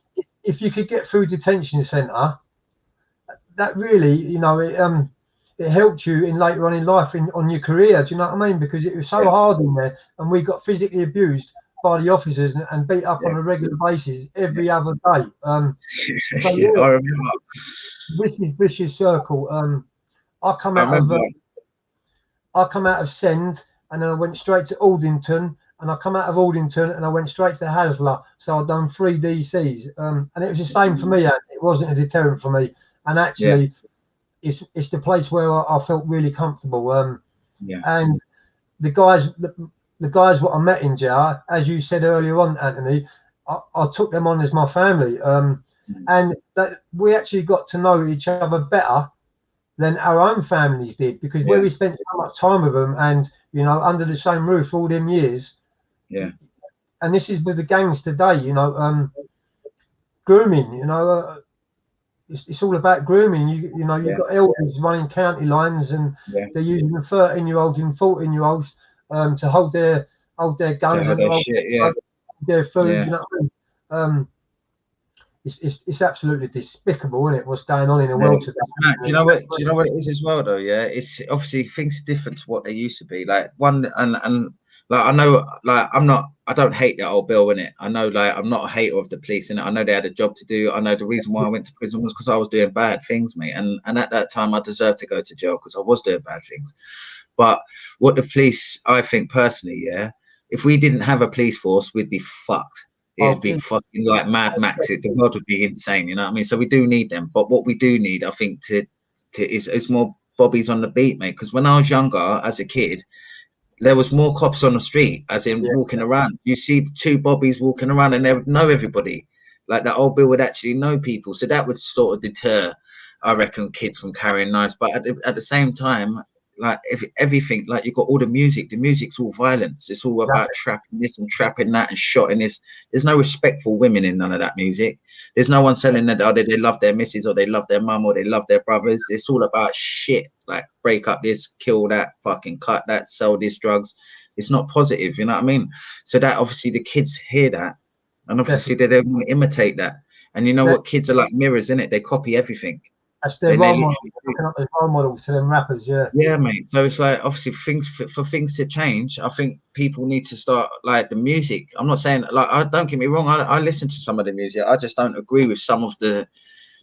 if you could get through detention centre, that really, you know, it helped you in later on in life on your career. Do you know what I mean? Because it was so hard in there, and we got physically abused by the officers and beat up on a regular basis every other day. So Yeah, yeah, I remember. vicious circle. I come I out of remember. Send, and then I went straight to Aldington, and I come out of Aldington and I went straight to Hasler. So I've done 3 DCs, and it was the same for me. It wasn't a deterrent for me, and Yeah, actually, it's the place where I felt really comfortable. yeah, And the guys, the guys what I met in jail, as you said earlier on, Anthony, I took them on as my family, and that we actually got to know each other better than our own families did, because where yeah, we spent so much time with them, and you know, under the same roof all them years. yeah, And this is with the gangs today, you know, grooming, you know, it's all about grooming. You know, you've yeah, got elders running county lines, and yeah. they're using the 13-year-olds and 14-year-olds to hold their To guns how and that shit. Yeah, their food. yeah. You know what I mean? It's absolutely despicable, isn't it? What's going on in the Yeah. world today? Matt, do you know what? Do you know what it is as well, though? Yeah, it's obviously things are different to what they used to be. Like one, and like I know, like I'm not, I don't hate that old bill in it. I know, like I'm not a hater of the police in it. I know they had a job to do. I know the reason why I went to prison was because I was doing bad things, mate. And at that time, I deserved to go to jail because I was doing bad things. But what the police, I think personally, yeah, if we didn't have a police force, we'd be fucked. It'd Oh, be fucking like Mad Max. The world would be insane. You know what I mean? So we do need them. But what we do need, I think, is more bobbies on the beat, mate. Because when I was younger, as a kid, there was more cops on the street, as in yeah, walking around. You see the two bobbies walking around, and they would know everybody. Like that old Bill would actually know people, so that would sort of deter, I reckon, kids from carrying knives. But at the same time, like if everything, like you got all the music's all violence. It's all about trapping this and trapping that and shotting this. There's no respect for women in none of that music. There's no one selling that they love their missus or they love their mum or they love their brothers. It's all about shit. Like break up this, kill that, fucking cut that, sell these drugs. It's not positive, you know what I mean? So that obviously the kids hear that, and obviously definitely. they want to imitate that. And you know what? Kids are like mirrors, innit? They copy everything. That's their They role model. literally do. Looking up as role models to them rappers, yeah. Yeah, mate. So it's like obviously things for things to change. I think people need to start like the music. I'm not saying like I don't get me wrong. I listen to some of the music. I just don't agree with some of the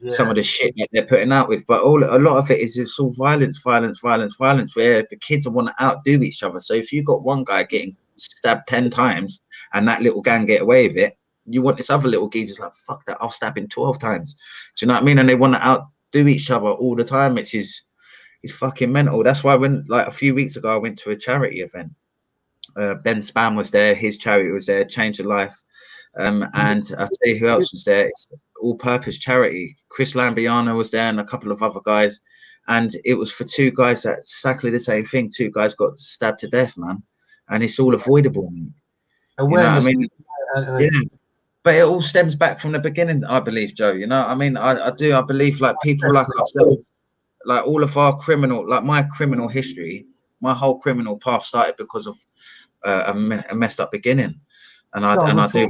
Yeah, shit that they're putting out with. But a lot of it is it's all violence, violence, violence, violence. Where the kids want to outdo each other. So if you got one guy getting stabbed 10 times and that little gang get away with it, you want this other little geezer's like fuck that. I'll stab him 12 times. Do you know what I mean? And they want to outdo each other all the time, which is. It's fucking mental. That's why when like a few weeks ago I went to a charity event. Ben Spam was there. His charity was there. Change of Life. And I'll tell you who else was there. It's all-purpose charity. Chris Lambiano was there and a couple of other guys. And it was for two guys that exactly the same thing. Two guys got stabbed to death, man. And it's all avoidable. You know what I awareness. mean? Yeah. But it all stems back from the beginning, I believe, Joe. You know, I mean, I do. I believe like people like ourselves, like all of our criminal, like my criminal history, my whole criminal path started because of a messed up beginning, and I do,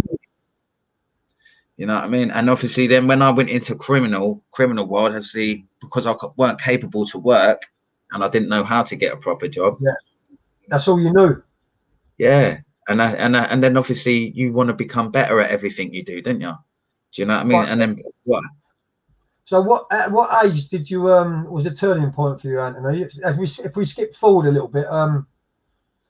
you know what I mean. And obviously, then when I went into criminal world, obviously because I weren't capable to work and I didn't know how to get a proper job. Yeah, that's all you knew. Yeah, and then obviously you want to become better at everything you do, don't you? Do you know what I mean? But And then what? so at what age did you was a turning point for you, Anthony? If we skip forward a little bit,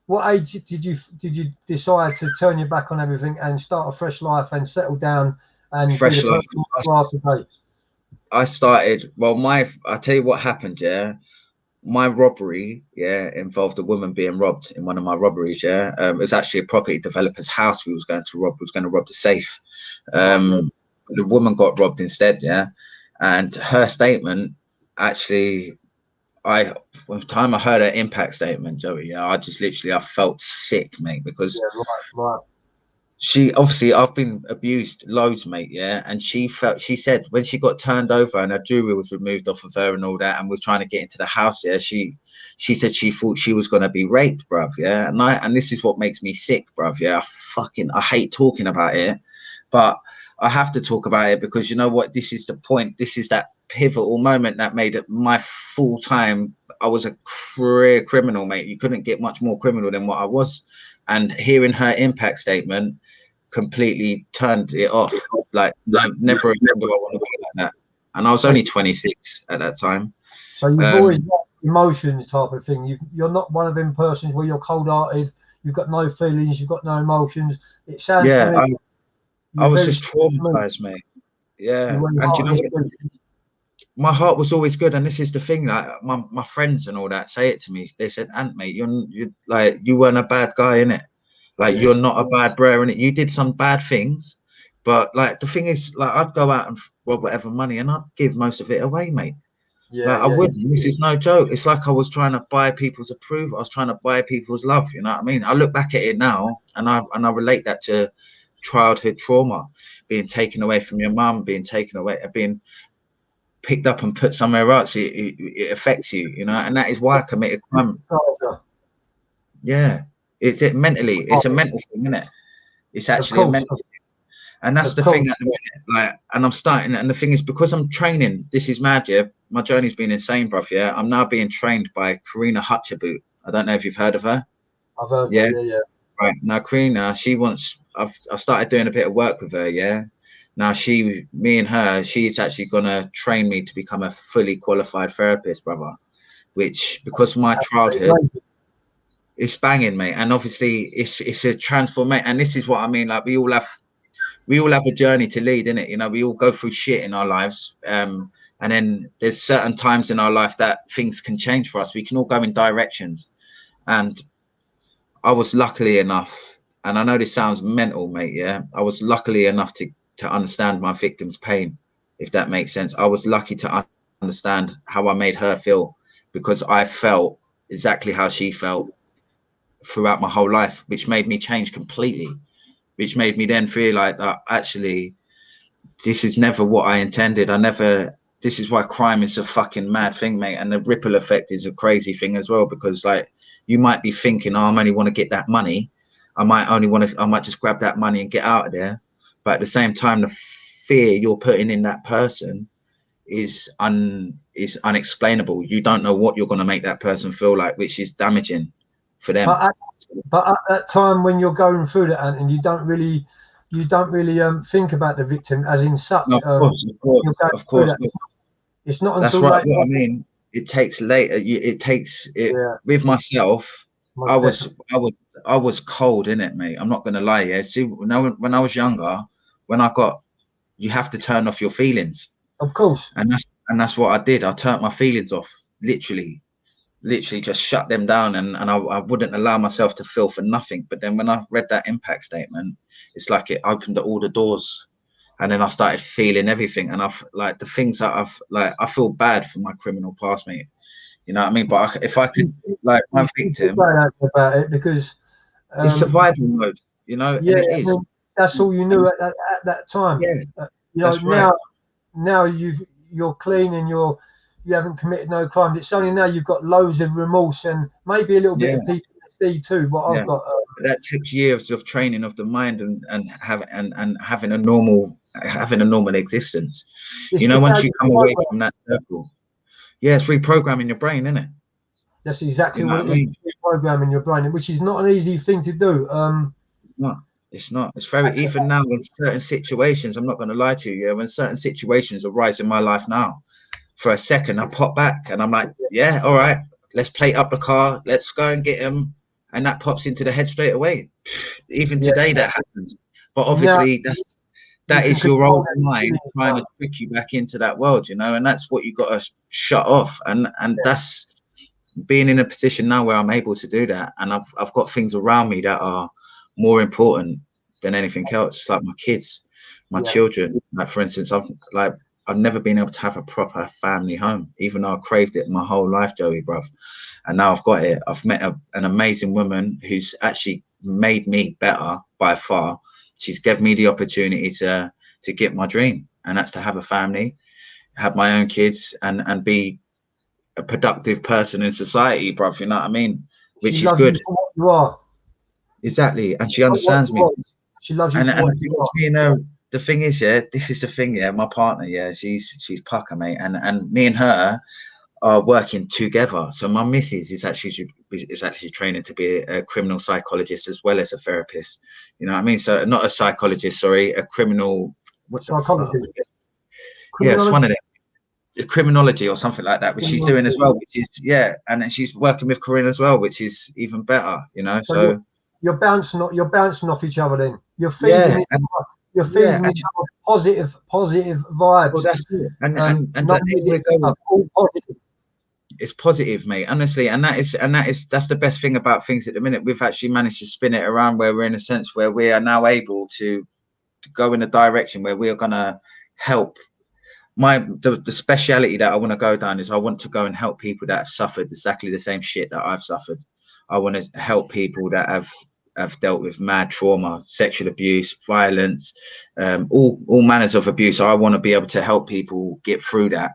what age did you decide to turn your back on everything and start a fresh life and settle down and be Fresh the life. person you are today? I started. Well, I tell you what happened. Yeah, my robbery, yeah, involved a woman being robbed in one of my robberies. Yeah, it was actually a property developer's house we was going to rob. We was going to rob the safe. The woman got robbed instead. Yeah, and her statement actually, by the time I heard her impact statement, Joey, yeah, I just literally I felt sick, mate, because Yeah, right. she obviously I've been abused loads, mate, yeah. And she said when she got turned over and her jewelry was removed off of her and all that and was trying to get into the house, yeah, she said she thought she was gonna be raped, bruv, yeah. And this is what makes me sick, bruv, yeah. I hate talking about it, but I have to talk about it because you know what? This is the point. This is that pivotal moment that made it my full time. I was a career criminal, mate. You couldn't get much more criminal than what I was. And hearing her impact statement completely turned it off. Like, never again do I want to be like that. And I was only 26 at that time. So you've always got emotions type of thing. You're not one of them persons where you're cold-hearted. You've got no feelings. You've got no emotions. It sounds to me. I was just traumatized, mate. Yeah, and you know what? My heart was always good, and this is the thing. Like my friends and all that say it to me. They said, "Ant, mate, you're like you weren't a bad guy in it. Like you're not a bad bro in it. You did some bad things, but like the thing is, like I'd go out and rob whatever money, and I'd give most of it away, mate. Like I would. This is no joke. It's like I was trying to buy people's approval. I was trying to buy people's love. You know what I mean? I look back at it now, and I relate that to childhood trauma, being taken away from your mum, being taken away, being picked up and put somewhere else. It affects you, you know, and that is why I committed crime. Yeah, it's mentally. It's a mental thing, isn't it? It's actually a mental thing. And that's the thing at the minute, like, and I'm starting, and the thing is, because I'm training, this is mad, yeah. My journey's been insane, bruv, yeah. I'm now being trained by Karina Hutchaboot. I don't know if you've heard of her. I've heard her, yeah. Right, now Karina, she wants, I've started doing a bit of work with her, yeah. Now me and her, she's actually gonna train me to become a fully qualified therapist, brother, which, because of my childhood, it's banging, mate. And obviously it's a transformation, and this is what I mean, like we all have a journey to lead, innit? You know, we all go through shit in our lives. And then there's certain times in our life that things can change for us. We can all go in directions. And I was luckily enough, and I know this sounds mental, mate, yeah? I was luckily enough to understand my victim's pain, if that makes sense. I was lucky to understand how I made her feel, because I felt exactly how she felt throughout my whole life, which made me change completely. Which made me then feel like actually, this is never what I intended. This is why crime is a fucking mad thing, mate. And the ripple effect is a crazy thing as well, because like you might be thinking, oh, I only want to get that money. I might just grab that money and get out of there. But at the same time, the fear you're putting in that person is unexplainable. You don't know what you're going to make that person feel like, which is damaging for them. But at that time when you're going through that, and you don't really think about the victim as in such. No, of course. It's not that's until right. What I mean, it takes later. It takes it with myself. I was cold in it, mate. I'm not gonna lie. Yeah. See, when I was younger, you have to turn off your feelings. Of course. And that's what I did. I turned my feelings off, literally just shut them down, and I wouldn't allow myself to feel for nothing. But then when I read that impact statement, it's like it opened all the doors, and then I started feeling everything. And I've like the things that I feel bad for my criminal past, mate. You know what I mean? But if I could, like, my victim, about it, because it's survival mode, you know. Yeah, and it is. That's all you knew at that time. Yeah, you know, now you're clean and you haven't committed no crimes. It's only now you've got loads of remorse and maybe a little bit of PTSD too. What I've got. That takes years of training of the mind and having a normal existence. You know, once you come away from that circle, it's reprogramming your brain, isn't it? That's exactly what it is. Reprogramming your brain, which is not an easy thing to do. No, it's not. It's very, even now in certain situations, I'm not going to lie to you. Yeah, when certain situations arise in my life now, for a second, I pop back and I'm like, yeah, all right, let's plate up the car. Let's go and get him. And that pops into the head straight away. Even today that happens. But obviously that is your old mind trying to trick you back into that world, you know, and that's what you got to shut off. And that's being in a position now where I'm able to do that. And I've got things around me that are more important than anything else, like my kids, my children. Like, for instance, I've never been able to have a proper family home, even though I craved it my whole life, Joey, bruv. And now I've got it. I've met an amazing woman who's actually made me better by far. She's given me the opportunity to get my dream, and that's to have a family, have my own kids, and be a productive person in society, bruv. You know what I mean? Which is good. For what you are. Exactly, and she understands me. She loves you. And I think it's me and her. the thing is, yeah, this is the thing, yeah. My partner, yeah, she's pucker, mate, and me and her are working together. So my missus is actually training to be a criminal psychologist as well as a therapist. You know what I mean? So not a psychologist, sorry, a criminal. What the fuck? Psychology, Yeah, it's one criminology, of them. Criminology or something like that, which she's doing as criminology. well, which is yeah, and then she's working with Corinne as well, which is even better, you know. So So you're bouncing off each other. Then yeah, and you're yeah, feeding and, each other positive well, vibes. that's it. And Not the aim negative we're going, stuff, all positive. it's positive, mate, honestly, and that's the best thing about things at the minute. We've actually managed to spin it around where we're in a sense where we are now able to go in a direction where we are going to help. The speciality that I want to go down is I want to go and help people that have suffered exactly the same shit that I've suffered. I want to help people that have dealt with mad trauma, sexual abuse, violence, all manners of abuse. I want to be able to help people get through that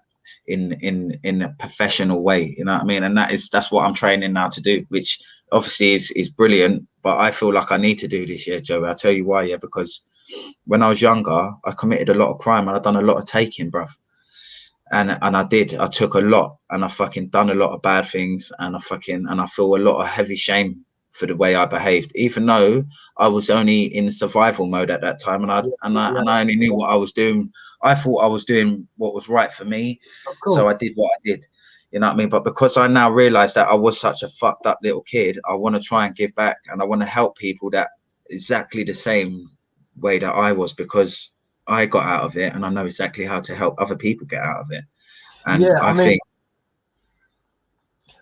in a professional way. You know what I mean? And that's what I'm training now to do, which obviously is brilliant. But I feel like I need to do this, yeah, Joe. I'll tell you why, yeah, because when I was younger, I committed a lot of crime and I've done a lot of taking, bruv. And I took a lot and I fucking done a lot of bad things and I feel a lot of heavy shame for the way I behaved, even though I was only in survival mode at that time and I only knew what I was doing. I thought I was doing what was right for me. Of So course. I did what I did. You know what I mean? But because I now realize that I was such a fucked up little kid, I want to try and give back and I want to help people that exactly the same way that I was, because I got out of it and I know exactly how to help other people get out of it. And Yeah, I I mean, think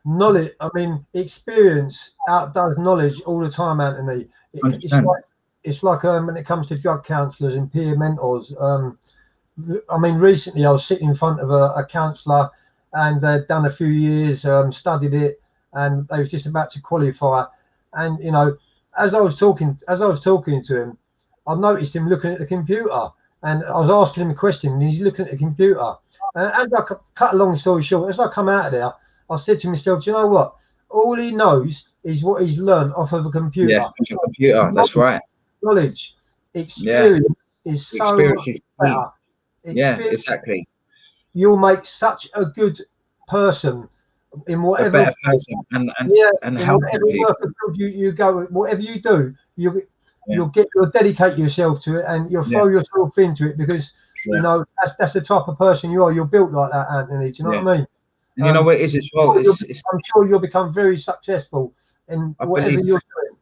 knowledge. I mean, experience outdoes knowledge all the time, Anthony. It's 100%. like when it comes to drug counselors and peer mentors. I mean, recently I was sitting in front of a counsellor, and they'd done a few years, studied it, and they was just about to qualify. And you know, as I was talking to him, I noticed him looking at the computer, and I was asking him a question, and he's looking at the computer. And as I cut a long story short, as I come out of there, I said to myself, "Do you know what? All he knows is what he's learned off of a computer. Yeah, it's a computer. That's right. Knowledge, Yeah, experience is so experience much is key. better. Yeah, Experience, exactly. you'll make such a good person in A whatever, better person yeah, and in helping whatever work people. of field you go, whatever you do, Yeah, you'll dedicate yourself to it, and you'll yeah, throw yourself into it, because you yeah, know that's the type of person you are. You're built like that, Anthony. Do you know yeah. what I mean? And you know what it is as well? It's I'm sure you'll become very successful in I whatever believe. you're doing.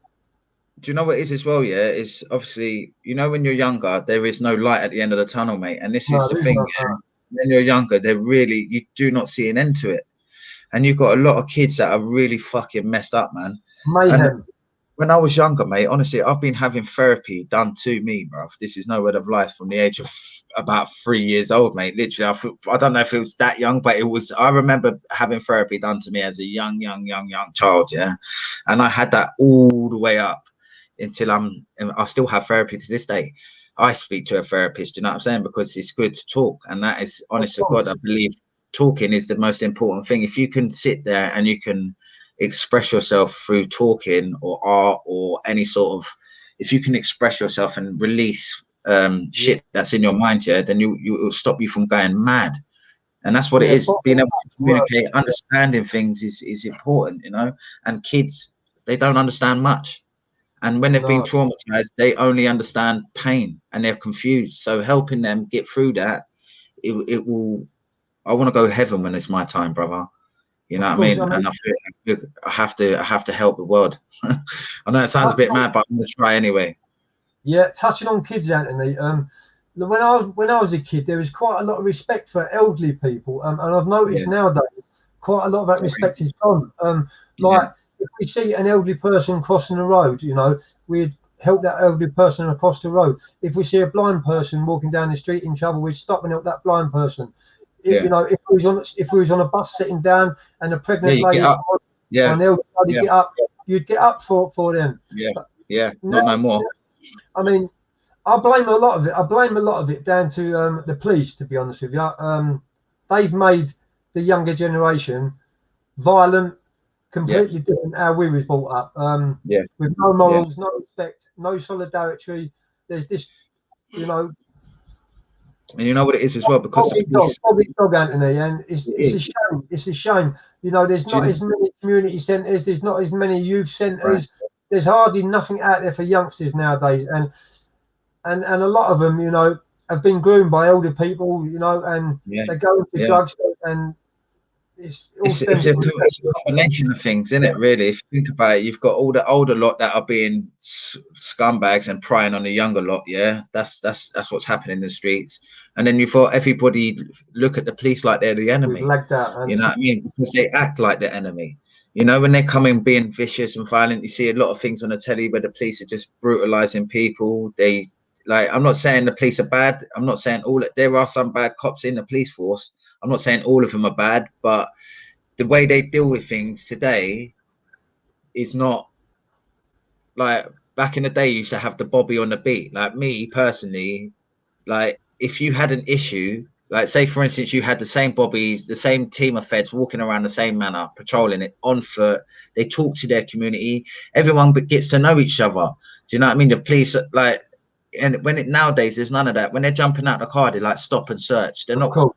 Do you know what it is as well? Yeah, it's obviously, you know, when you're younger, there is no light at the end of the tunnel, mate. And this is No, the there is thing. no Yeah? When you're younger, you do not see an end to it. And you've got a lot of kids that are really fucking messed up, man. And mayhem. when I was younger, mate, honestly, I've been having therapy done to me, bro. This is no word of life, from the age of about 3 years old, mate. Literally, I don't know if it was that young, but it was. I remember having therapy done to me as a young child, yeah. And I had that all the way up until I still have therapy to this day. I speak to a therapist, you know what I'm saying? Because it's good to talk. And that is, Of honest to God, I course. believe talking is the most important thing. If you can sit there and you can express yourself through talking or art or any sort of, if you can express yourself and release Yeah, shit that's in your mind, yeah, then it will stop you from going mad. And that's what it yeah, is. Being able to work. communicate, understanding things is important, you know. And kids, they don't understand much. And when they've been No, traumatized, they only understand pain and they're confused. So helping them get through that, it will. I want to go heaven when it's my time, brother. You know of what I course. mean? I mean, And I have to help the world. I know it sounds a bit mad, but I'm gonna try anyway. yeah, touching on kids, Anthony. When I was a kid, there was quite a lot of respect for elderly people, and I've noticed Yeah, nowadays quite a lot of that very. respect is gone. Yeah, Like if we see an elderly person crossing the road, you know, we'd help that elderly person across the road. If we see a blind person walking down the street in trouble, we'd stop and help that blind person. yeah, You know, if we was on a bus sitting down and a yeah. pregnant You get lady up. or Yeah, an elderly lady yeah, get up, you'd get up for them. yeah, But yeah. now, Not no more. I mean, I blame a lot of it. I blame a lot of it down to the police, to be honest with you. They've made the younger generation violent, Yeah, completely different how we was brought up. yeah, With no yeah, morals, no respect, no solidarity. There's this, you know. And you know what it is as well, because the police. Bobby dog, Anthony, and It it's a is. shame. It's a shame. You know, there's Do you not know, as many community centres. There's not as many youth right. centres. There's hardly nothing out there for youngsters nowadays, and a lot of them, you know, have been groomed by older people, you know, and Yeah. they go into Yeah. drugs, and it all stems from. It's a combination of things, isn't it? Really, if you think about it, you've got all the older lot that are being scumbags and prying on the younger lot. Yeah, that's what's happening in the streets. And then you've got everybody look at the police like they're the We've enemy. lagged out, and You know what I mean? Because they act like the enemy. You know, when they come in being vicious and violent, you see a lot of things on the telly where the police are just brutalizing people. They like, I'm not saying the police are bad. I'm not saying there are some bad cops in the police force. I'm not saying all of them are bad, but the way they deal with things today is not like back in the day. You used to have the Bobby on the beat. Like me personally, like if you had an issue, like say for instance, you had the same Bobbies, the same team of feds walking around the same manner, patrolling it on foot. They talk to their community. Everyone gets to know each other. Do you know what I mean? The police like, and nowadays there's none of that. When they're jumping out the car, they like stop and search. They're of not. course,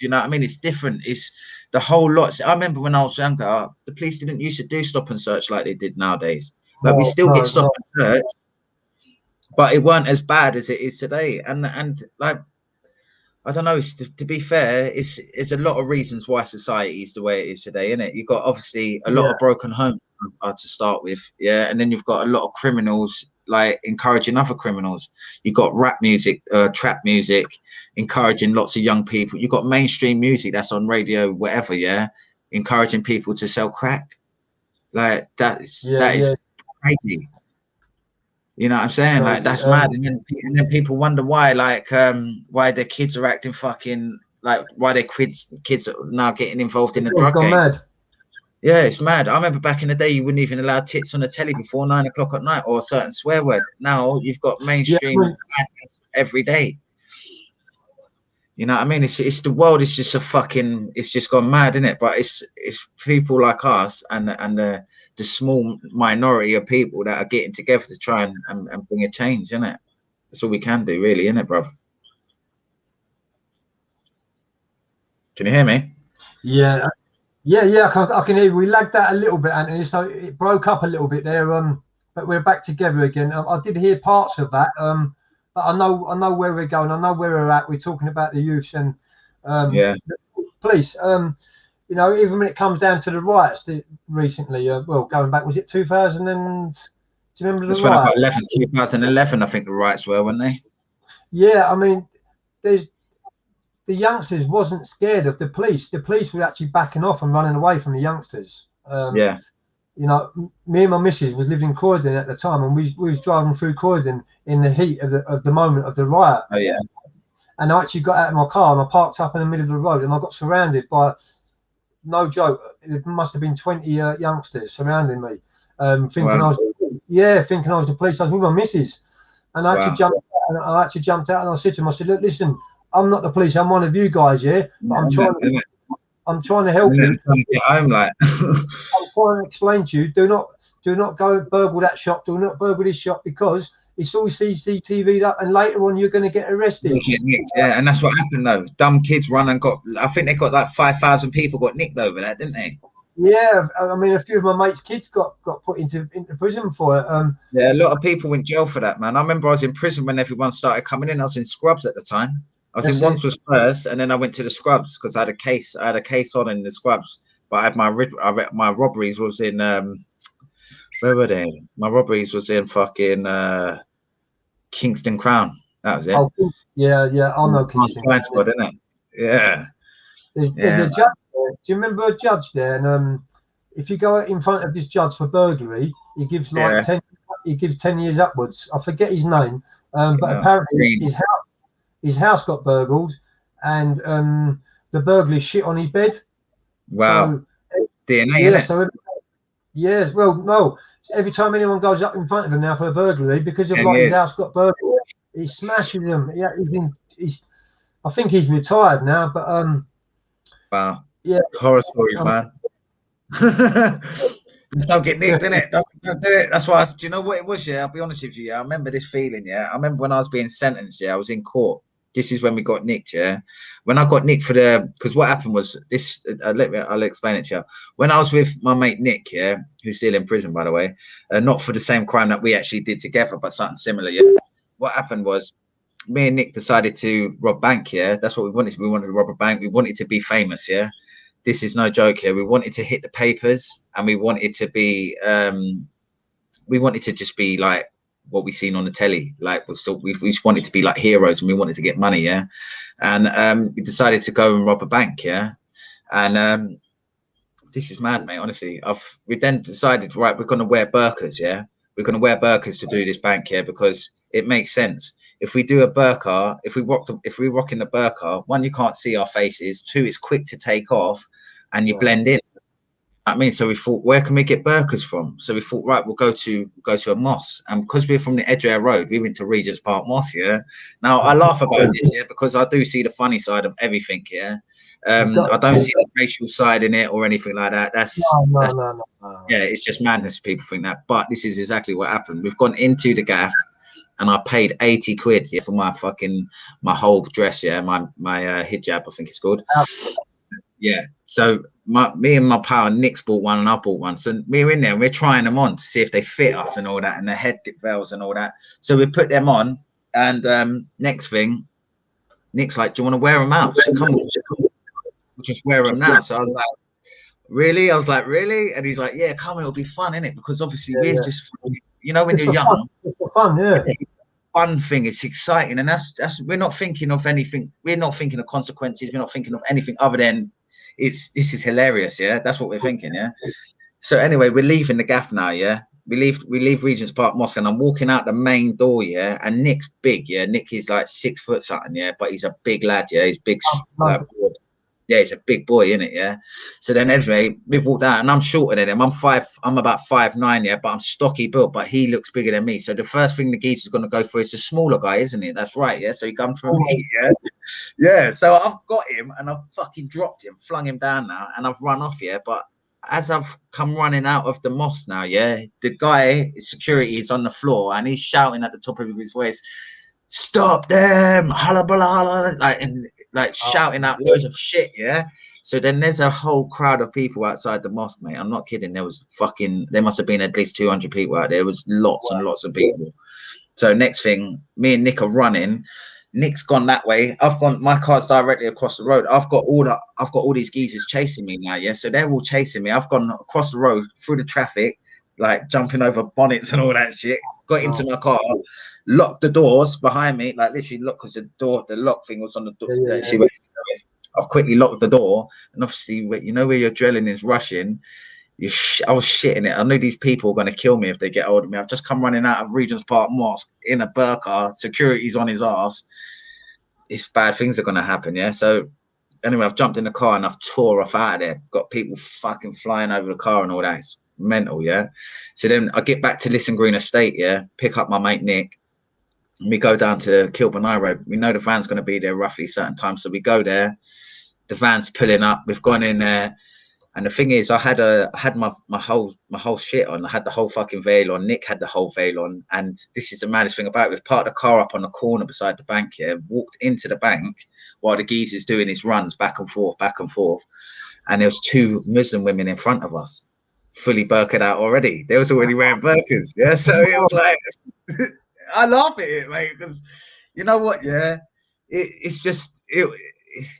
You know what I mean? It's different. It's the whole lot. I remember when I was younger, the police didn't used to do stop and search like they did nowadays. Like we no, still get no, stop no. and search, but it weren't as bad as it is today. And like I don't know. To be fair, it's a lot of reasons why society is the way it is today, isn't it? You've got obviously a lot Yeah, of broken homes to start with, yeah, and then you've got a lot of criminals like encouraging other criminals. You've got rap music, trap music, encouraging lots of young people. You've got mainstream music that's on radio, whatever, yeah, encouraging people to sell crack. Like that is yeah, crazy. You know what I'm saying? Like crazy. that's mad. And then people wonder why their kids are acting fucking like why their kids are now getting involved in the Everyone's drug gone game. mad. Yeah, it's mad. I remember back in the day you wouldn't even allow tits on the telly before 9 o'clock at night or a certain swear word. Now you've got Yeah, mainstream madness every day. You know what I mean? It's the world is just it's just gone mad, isn't it? But it's people like us and the small minority of people that are getting together to try and bring a change, isn't it? That's all we can do, really, isn't it, bruv? Can you hear me? yeah, yeah. I can hear you. We lagged out a little bit, Anthony, so it broke up a little bit there. But we're back together again. I did hear parts of that. But I know where we're going. I know where we're at. We're talking about the youth and Yeah. the police. You know, even when it comes down to the riots recently, well, going back, was it 2000 and do you remember the That's when I riot? got 2011, I think the rights were, weren't they? Yeah, I mean, there's the youngsters wasn't scared of the police. The police were actually backing off and running away from the youngsters. Yeah. You know, me and my missus was living in Croydon at the time, and we was driving through Croydon in the heat of the moment of the riot. Oh, yeah. And I actually got out of my car and I parked up in the middle of the road, and I got surrounded by, no joke, it must have been 20 youngsters surrounding me, thinking Wow. thinking I was the police. I was with my missus, and I actually jumped out and I said to him, I said, look, listen, I'm not the police, I'm one of you guys, yeah, but I'm trying to help you. Get home, like. I'm trying to explain to you, do not go burgle that shop, do not burgle this shop, because it's all CCTV'd up, and later on you're going to get arrested. Yeah, and that's what happened though. Dumb kids run and I think they got like 5,000 people got nicked over that, didn't they? Yeah, I mean, a few of my mates' kids got put into prison for it. Yeah, a lot of people went jail for that, man. I remember I was in prison when everyone started coming in. I was in Scrubs at the time. I was in Wandsworth first, and then I went to the Scrubs because I had a case. I had a case on in the Scrubs, but I had my robberies was in where were they? My robberies was in fucking Kingston Crown. That was it. Oh, yeah, I know Kingston. Squad, isn't it? Yeah. There's a judge there. Do you remember a judge there? And if you go in front of this judge for burglary, he gives like 10. He gives 10 years upwards. I forget his name, but apparently his house got burgled, and the burglar shit on his bed. Wow. So, DNA, yeah. innit? So yes, well, no. Every time anyone goes up in front of him now for a burglary, because of like his house got burgled, he smashes them. Yeah, I think he's retired now, but wow. Yeah. Horror stories, man. Just don't get nicked, innit? Don't do it. That's why. Do you know what it was? Yeah, I'll be honest with you. Yeah, I remember this feeling. Yeah, I remember when I was being sentenced. Yeah, I was in court, this is when we got nicked. Yeah, when I got nicked for because what happened was this. I'll explain it to you. When I was with my mate Nick, yeah, who's still in prison, by the way, not for the same crime that we actually did together, but something similar. Yeah, what happened was me and Nick decided to rob bank. Yeah, that's what we wanted. We wanted to rob a bank. We wanted to be famous. Yeah, this is no joke here. We wanted to hit the papers, and we wanted to be. We wanted to just be like what we seen on the telly. Like we just wanted to be like heroes, and we wanted to get money. Yeah, and we decided to go and rob a bank. Yeah, and this is mad, mate. Honestly, we then decided, right, we're gonna wear burqas. Yeah, we're gonna wear burqas to do this bank here because it makes sense. If we do a burqa, if we rock in the burqa, one, you can't see our faces. Two, it's quick to take off, and you blend in. I mean, so we thought, where can we get burqas from? So we thought, right, we'll go to a mosque. And because we're from the Edgware Road, we went to Regent's Park Mosque. Yeah. Now I laugh about this, yeah, because I do see the funny side of everything. Yeah. I don't see the racial side in it or anything like that. No. Yeah, it's just madness. People think that, but this is exactly what happened. We've gone into the gaff, and I paid 80 quid, yeah, for my whole dress. Yeah, my hijab, I think it's called. Yeah. So me and my pal Nick's bought one and I bought one. So we're in there and we're trying them on to see if they fit us and all that, and the head veils and all that. So we put them on, and next thing, Nick's like, "Do you want to wear them out?" So come on, we'll just wear them now. So I was like, "Really?" I was like, "Really?" And he's like, "Yeah, come, it'll be fun, innit?" Because obviously we're just, you know, when you're young, it's for fun, yeah. Fun thing, it's exciting, and that's we're not thinking of anything. We're not thinking of consequences. We're not thinking of anything other than this is hilarious. Yeah, that's what we're thinking. Yeah. So anyway, we're leaving the gaff now. Yeah, we leave Regent's Park Mosque, and I'm walking out the main door. Yeah, and Nick's big. Yeah, Nick is like 6 foot something. Yeah, but he's a big lad. Yeah, he's big. Like, yeah, he's a big boy, isn't it? Yeah. So then anyway, we've walked out, and I'm shorter than him. I'm about 5'9", yeah, but I'm stocky built, but he looks bigger than me. So the first thing the geezer is going to go for is the smaller guy, isn't it? That's right, yeah. So he comes from me, yeah. Yeah. So I've got him, and I've fucking dropped him, flung him down now, and I've run off, yeah. But as I've come running out of the mosque now, yeah, the guy, security, is on the floor, and he's shouting at the top of his voice, "Stop them!" Like shouting out loads of shit, yeah. So then there's a whole crowd of people outside the mosque, mate. I'm not kidding. There must have been at least 200 people out there. There was lots and lots of people. So next thing, me and Nick are running. Nick's gone that way. My car's directly across the road. I've got all these geezers chasing me now, yeah. So they're all chasing me. I've gone across the road through the traffic, like jumping over bonnets and all that shit. Got into my car, locked the doors behind me, like literally locked, because the lock thing was on the door. I've quickly locked the door, and obviously, you know, where your adrenaline is rushing. I was shitting it. I knew these people were going to kill me if they get hold of me. I've just come running out of Regent's Park Mosque in a burqa. Security's on his ass. It's bad things are going to happen, yeah. So anyway, I've jumped in the car and I've tore off out of there. Got people fucking flying over the car and all that. It's mental, yeah. So then I get back to Lisson Green Estate, yeah. Pick up my mate Nick. And we go down to Kilburn Road. We know the van's going to be there roughly a certain time, so we go there. The van's pulling up. We've gone in there, and the thing is, I had my whole shit on. I had the whole fucking veil on. Nick had the whole veil on, and this is the maddest thing about it. We've parked the car up on the corner beside the bank here. Walked into the bank while the geezer's doing his runs back and forth, and there was 2 Muslim women in front of us, fully burqa'd out already. They was already wearing burqas, yeah. So it was like. I laugh at it, mate, because you know what, yeah, it's just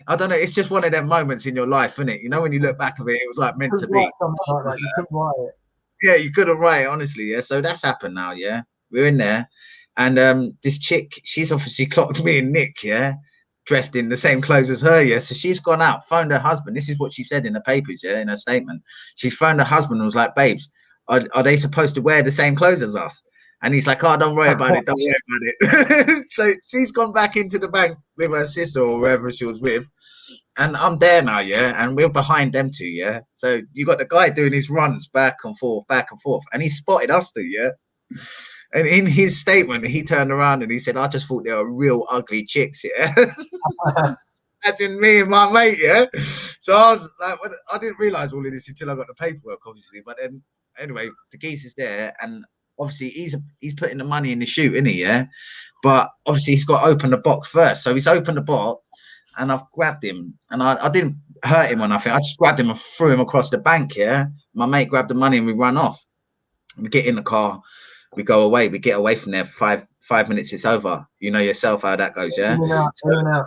I don't know, it's just one of them moments in your life, isn't it? You know, when you look back of it, it was like meant to be. Like that. You couldn't write it. Yeah, you couldn't write it, honestly, yeah. So that's happened now, yeah. We're in there, and this chick, she's obviously clocked me and Nick, yeah, dressed in the same clothes as her, yeah. So she's gone out, phoned her husband. This is what she said in the papers, yeah, in her statement. She's phoned her husband and was like, "Babes, are they supposed to wear the same clothes as us?" And he's like, "Oh, don't worry about it. Don't worry about it." So she's gone back into the bank with her sister or whoever she was with. And I'm there now, yeah. And we're behind them 2, yeah. So you got the guy doing his runs back and forth. And he spotted us 2, yeah. And in his statement, he turned around and he said, "I just thought they were real ugly chicks, yeah." As in me and my mate, yeah. So I was like, I didn't realize all of this until I got the paperwork, obviously. But then, anyway, the geezer's there, and obviously he's putting the money in the chute, isn't he? Yeah. But obviously he's got to open the box first. So he's opened the box and I've grabbed him and I didn't hurt him or nothing. I just grabbed him and threw him across the bank. Yeah. My mate grabbed the money and we run off. We get in the car, we go away, we get away from there. Five minutes, it's over. You know yourself how that goes, yeah. In and out, So, in and out.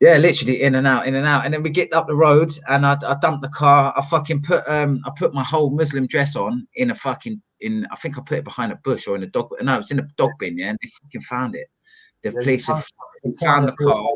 yeah, literally in and out, and then we get up the road, and I dumped the car. I fucking put my whole Muslim dress on in a fucking I think I put it behind a bush or in a dog. No, it was in a dog bin, yeah. And they fucking found it. The police have found the car,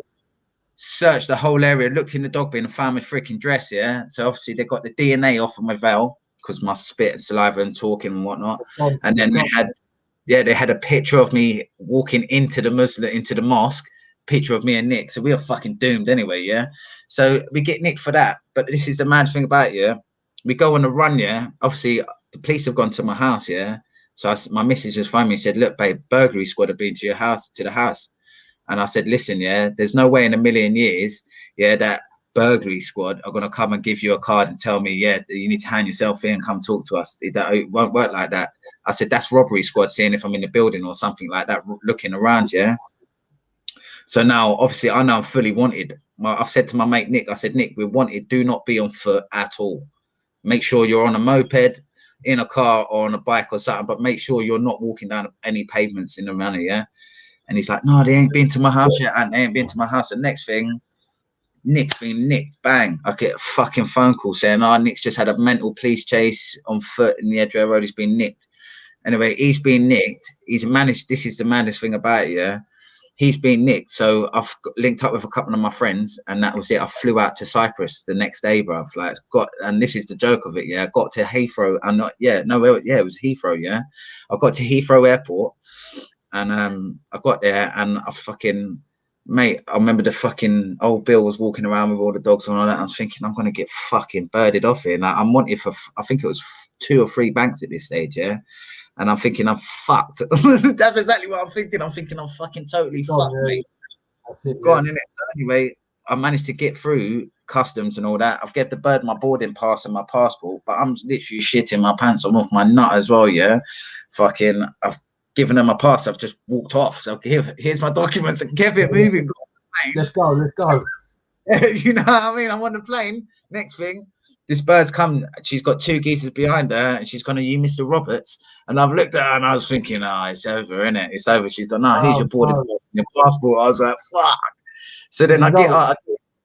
searched the whole area, looked in the dog bin, and found my freaking dress, yeah. So obviously they got the DNA off of my veil because my spit and saliva and talking and whatnot, and then they had a picture of me walking into the mosque. Picture of me and Nick, so we are fucking doomed anyway, yeah. So we get Nick for that, but this is the mad thing about it, yeah. We go on a run, yeah. Obviously, the police have gone to my house, yeah. So my missus just phoned me and said, "Look, babe, burglary squad have been to the house." And I said, "Listen, yeah, there's no way in a million years, yeah, that burglary squad are gonna come and give you a card and tell me, yeah, you need to hand yourself in and come talk to us. It won't work like that." I said, "That's robbery squad seeing if I'm in the building or something like that, looking around, yeah." So now, obviously, I know I'm fully wanted. I've said to my mate Nick, I said, "Nick, we're wanted. Do not be on foot at all. Make sure you're on a moped, in a car, or on a bike or something, but make sure you're not walking down any pavements in the manner, yeah." And he's like, "No, they ain't been to my house yet, and they ain't been to my house." The next thing, Nick's been nicked. Bang! I get a fucking phone call saying, "Oh, Nick's just had a mental police chase on foot in the Edgware Road. He's been nicked." Anyway, he's been nicked. He's managed. This is the maddest thing about it, yeah. He's been nicked. So I've linked up with a couple of my friends, and that was it. I flew out to Cyprus the next day, bruv. Like, and this is the joke of it, yeah. I got to Heathrow, and it was Heathrow, yeah. I got to Heathrow Airport, and I got there, and mate, I remember the fucking old Bill was walking around with all the dogs and all that. I was thinking, I'm gonna get fucking birded off here. Like, I'm wanted for, I think it was 2 or 3 banks at this stage, yeah. And I'm thinking I'm fucked. That's exactly what I'm thinking. I'm thinking I'm fucking totally fucked, mate. Gone, innit? So anyway, I managed to get through customs and all that. I've get the bird my boarding pass and my passport, but I'm literally shitting my pants. I'm off my nut as well, yeah. Fucking, I've given them my pass. I've just walked off. So here's my documents and kept it moving. Let's go. You know what I mean? I'm on the plane. Next thing, this bird's come. She's got 2 geezers behind her, and she's gone, "Are you Mr. Roberts?" And I've looked at her, and I was thinking, "Oh, it's over, innit? It's over." She's gone, "No, here's your boarding pass, your passport." I was like, "Fuck." So then I get out of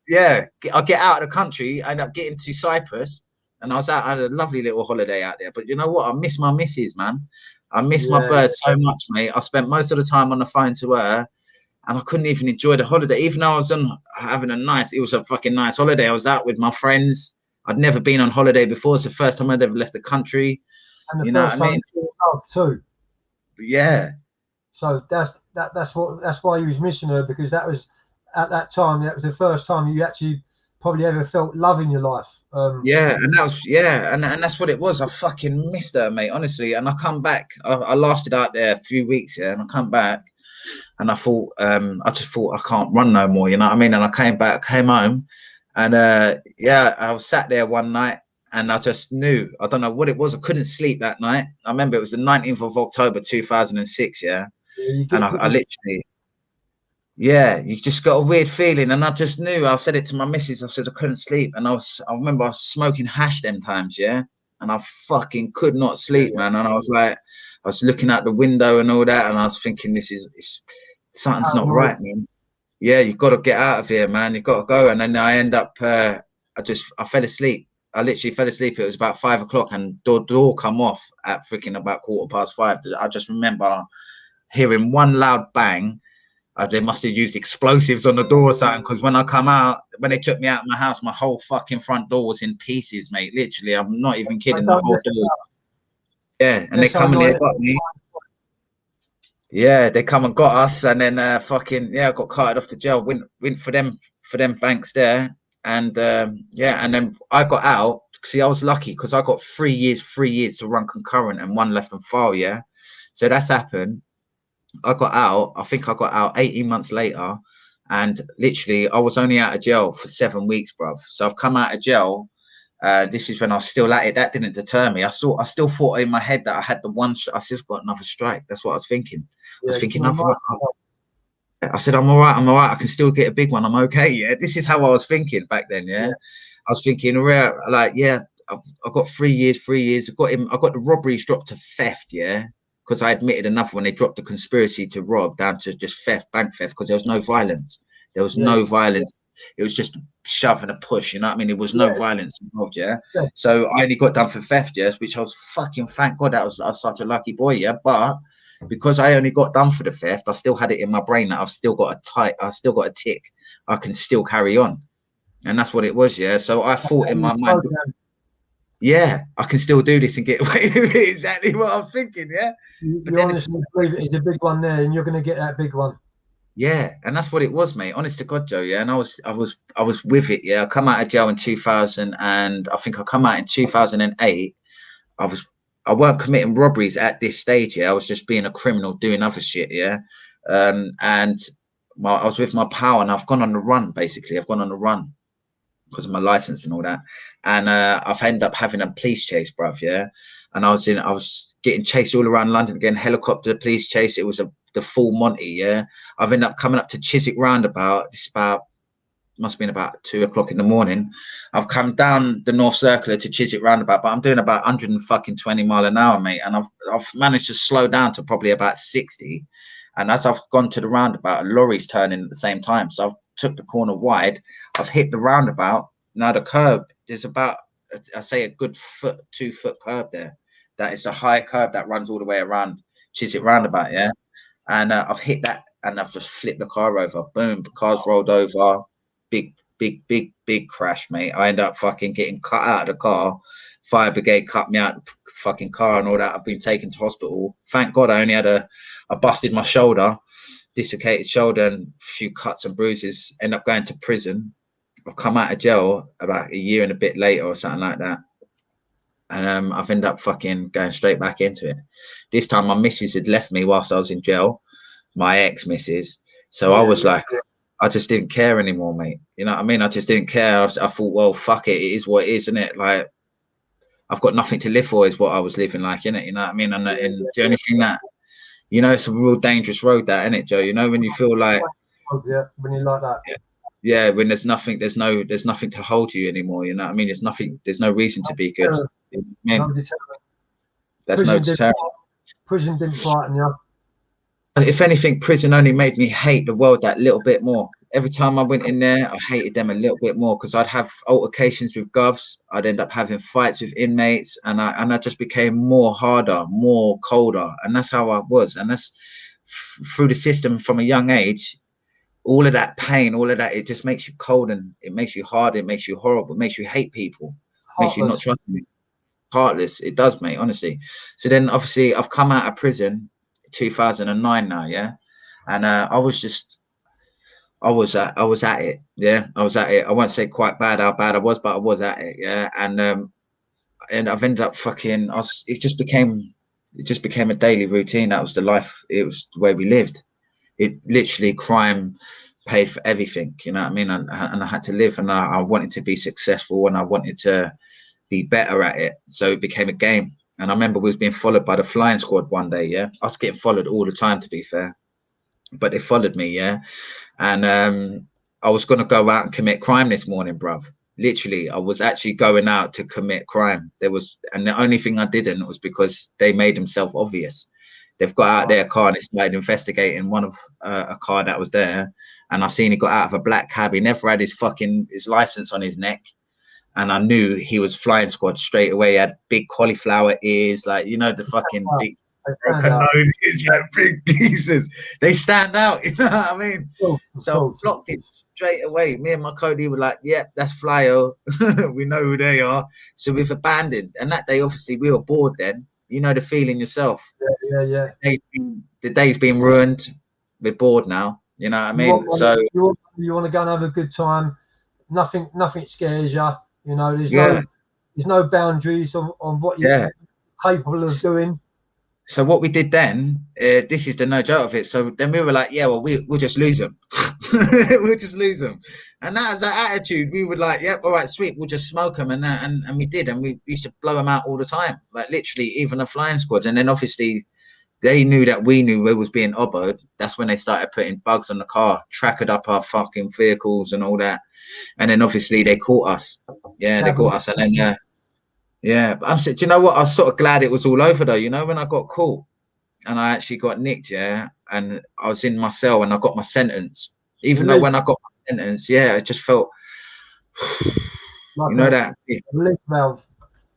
the country. I end up getting to Cyprus, and I had a lovely little holiday out there. But you know what? I miss my missus, man. I miss my bird so much, mate. I spent most of the time on the phone to her, and I couldn't even enjoy the holiday, even though I was having it was a fucking nice holiday. I was out with my friends. I'd never been on holiday before. It's the first time I'd ever left the country. And the first time too. Yeah. So that's why you was missing her, because that was at that time, that was the first time you actually probably ever felt love in your life. And that's what it was. I fucking missed her, mate, honestly. And I come back. I lasted out there a few weeks, yeah, and I come back. And I thought, I just thought I can't run no more, you know what I mean? And I came home, and I was sat there one night, and I just knew, I don't know what it was. I couldn't sleep that night. I remember it was the 19th of October, 2006, yeah. And I literally, you just got a weird feeling, and I just knew. I said it to my missus. I said I couldn't sleep, and I remember I was smoking hash them times, yeah. And I fucking could not sleep, man. And I was like, I was looking out the window and all that, and I was thinking, something's not right, man. Yeah, you've got to get out of here, man. You've got to go. And then I end up, I fell asleep. I literally fell asleep. It was about 5 o'clock, and the door come off at freaking about 5:15. I just remember hearing one loud bang. They must have used explosives on the door or something, because when I come out, when they took me out of my house, my whole fucking front door was in pieces, mate. Literally, I'm not even kidding. The whole door. Yeah, and they come and they got me. Yeah, they come and got us, and then I got carted off to jail. Went for them banks there, and and then I got out. See, I was lucky because I got 3 years to run concurrent and 1 left on file. Yeah, so that's happened. I got out. I think I got out 18 months later, and literally I was only out of jail for 7 weeks, bruv. So I've come out of jail, This is when I was still at it. That didn't deter me. I still thought in my head that I had the one. I still got another strike. That's what I was thinking. I was thinking, I said, I'm all right. I'm all right. I can still get a big one. I'm okay. Yeah. This is how I was thinking back then. Yeah. I was thinking, like, yeah, I've got 3 years, 3 years. I got the robberies dropped to theft. Yeah. Because I admitted enough when they dropped the conspiracy to rob down to just theft, bank theft, because there was no violence. There was no violence. It was just shove and a push. You know what I mean? There was no violence involved. Yeah. So I only got done for theft. Yes. Which I was fucking, thank God, I was such a lucky boy. Yeah. But because I only got done for the theft, I still had it in my brain that I've still got a tick. I can still carry on. And that's what it was, yeah. So I thought in my mind, yeah, I can still do this and get away with it. Exactly what I'm thinking, yeah. But you honestly believe it is a big one there, and you're going to get that big one. Yeah, and that's what it was, mate. Honest to God, Joe. Yeah, and I was with it. Yeah, I come out of jail in 2000, and I think I come out in 2008. I weren't committing robberies at this stage. Yeah, I was just being a criminal, doing other shit. Yeah, and I was with my pal, and I've gone on the run. Basically, I've gone on the run because of my license and all that. And I've ended up having a police chase, bruv. Yeah, and I was getting chased all around London again, helicopter police chase. It was the full Monty. Yeah, I've ended up coming up to Chiswick roundabout. It's must have been about 2 o'clock in the morning. I've come down the North Circular to Chiswick roundabout, but I'm doing about 120 mile an hour, mate. And I've managed to slow down to probably about 60. And as I've gone to the roundabout, a lorry's turning at the same time. So I've took the corner wide. I've hit the roundabout. Now the curb, there's about, I say, a good 2 foot curb there. That is a high curb that runs all the way around Chiswick roundabout, yeah. And I've hit that, and I've just flipped the car over. Boom, the car's rolled over. Big crash, mate. I end up fucking getting cut out of the car. Fire brigade cut me out of the fucking car and all that. I've been taken to hospital. Thank God I only had I busted my shoulder, dislocated shoulder, and a few cuts and bruises. End up going to prison. I've come out of jail about a year and a bit later or something like that. And I've ended up fucking going straight back into it. This time my missus had left me whilst I was in jail, my ex-missus. So I was like, I just didn't care anymore, mate. You know what I mean? I just didn't care. I thought, well, fuck it. It is what it is, isn't it? Like, I've got nothing to live for is what I was living like, innit? You know what I mean? And the only thing that, you know, it's a real dangerous road, that, isn't it, Joe? You know, when you feel like, yeah, when you like that. Yeah, when there's nothing to hold you anymore. You know what I mean? There's no reason to be good. You know what I mean? There's no deterrent. Prison didn't frighten you. If anything, prison only made me hate the world that little bit more. Every time I went in there, I hated them a little bit more because I'd have altercations with govs. I'd end up having fights with inmates, and I just became more harder, more colder, and that's how I was. And that's through the system from a young age. All of that pain, all of that, it just makes you cold, and it makes you hard. It makes you horrible. It makes you hate people. Makes you not trust me. Heartless. It does, mate. Honestly. So then, obviously, I've come out of prison. 2009 now, yeah, and I was at it, yeah. I was at it. I won't say quite bad how bad I was, but I was at it, yeah. And I've ended up fucking. It just became a daily routine. That was the life. It was the way we lived. It literally, crime paid for everything. You know what I mean? And I had to live, and I wanted to be successful, and I wanted to be better at it. So it became a game. And I remember we was being followed by the flying squad one day, yeah. I was getting followed all the time, to be fair. But they followed me, yeah. And I was going to go out and commit crime this morning, bruv. Literally, I was actually going out to commit crime. And the only thing I didn't was because they made themselves obvious. They've got out their car and they started investigating one of a car that was there. And I seen he got out of a black cab. He never had his license on his neck. And I knew he was flying squad straight away. He had big cauliflower ears, like, you know, the fucking big broken noses, like big pieces. They stand out, you know what I mean? So I blocked it straight away. Me and my Cody were like, yep, that's Flyo. We know who they are. So we've abandoned. And that day, obviously, we were bored then. You know the feeling yourself. Yeah. The day's been ruined. We're bored now. You know what I mean? You want to go and have a good time. Nothing scares you. You know, there's no boundaries on what you're capable of doing. So what we did then, this is the no joke of it. So then we were like, yeah, well, we'll just lose them. We'll just lose them. And that was our attitude. We would like, yep, all right, sweet, we'll just smoke them. And we did. And we used to blow them out all the time, like literally even the flying squad. And then obviously they knew that we knew we was being oboed. That's when they started putting bugs on the car, tracking up our fucking vehicles and all that. And then obviously they caught us. Yeah, they caught us. And then, yeah, but do you know what? I was sort of glad it was all over though. You know, when I got caught and I actually got nicked, yeah, and I was in my cell and I got my sentence. Even though when I got my sentence, yeah, it just felt, like you know, that. relief valve.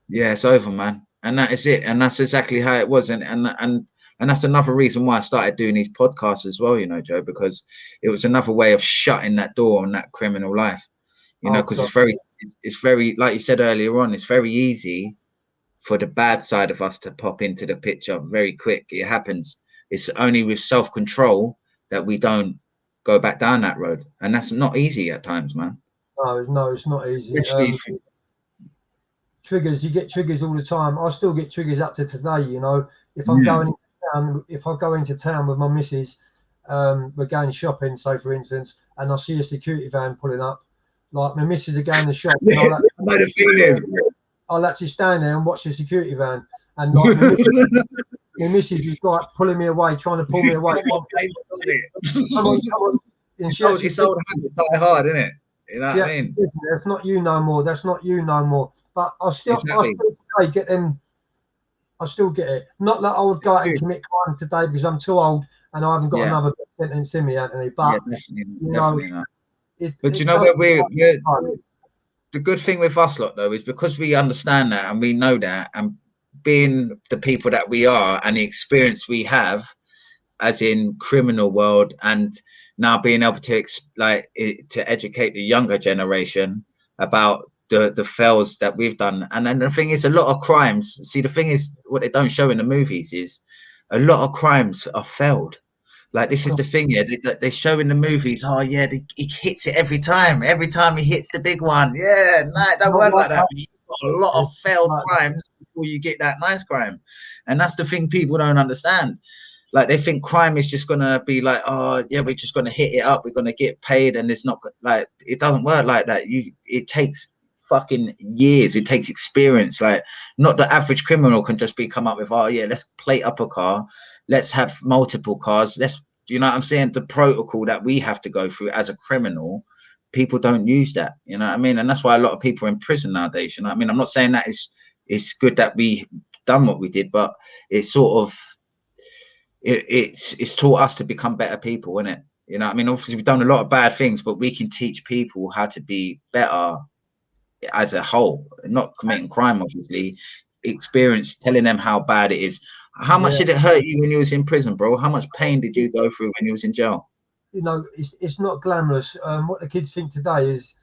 Yeah, it's over, man. And that is it. And that's exactly how it was. And that's another reason why I started doing these podcasts as well, you know, Joe, because it was another way of shutting that door on that criminal life. You know, because it's very, like you said earlier on, it's very easy for the bad side of us to pop into the picture very quick. It happens. It's only with self-control that we don't go back down that road. And that's not easy at times, man. No, it's not easy. Especially triggers, you get triggers all the time. I still get triggers up to today, you know. If I'm going into town, if I go into town with my missus, we're going shopping, say for instance, and I see a security van pulling up, like my missus are going to the shop, and I'll actually stand there and watch the security van, and like my missus is like pulling me away, trying to pull me away. Come on. It's old habits die hard, isn't it? You know what I mean? That's not you no more. That's not you no more. But I still today get them. I still get it. Not that I would go out and commit crimes today because I'm too old and I haven't got another sentence in me, Anthony. But definitely not. But you know where we're the good thing with us lot though is because we understand that and we know that, and being the people that we are and the experience we have as in criminal world, and now being able to to educate the younger generation about the fails that we've done. And then the thing is, a lot of crimes, see, the thing is, what they don't show in the movies is a lot of crimes are failed. Like, this is the thing, yeah, they show in the movies, oh yeah, he hits it every time he hits the big one. Yeah, no, it don't work like that. You've got a lot of failed crimes before you get that nice crime. And that's the thing people don't understand. Like, they think crime is just gonna be like, oh yeah, we're just gonna hit it up, we're gonna get paid, and it's not like, it doesn't work like that. It takes fucking years, it takes experience. Like, not the average criminal can just come up with, oh yeah, let's plate up a car, let's have multiple cars, you know what I'm saying? The protocol that we have to go through as a criminal, people don't use that, you know what I mean? And that's why a lot of people are in prison nowadays, you know what I mean? I'm not saying that it's good that we done what we did, but it's sort of, it's taught us to become better people, isn't it? You know what I mean? Obviously we've done a lot of bad things, but we can teach people how to be better as a whole, not committing crime, obviously, experience, telling them how bad it is. How much did it hurt you when you was in prison, bro? How much pain did you go through when you was in jail? You know, it's not glamorous. What the kids think today is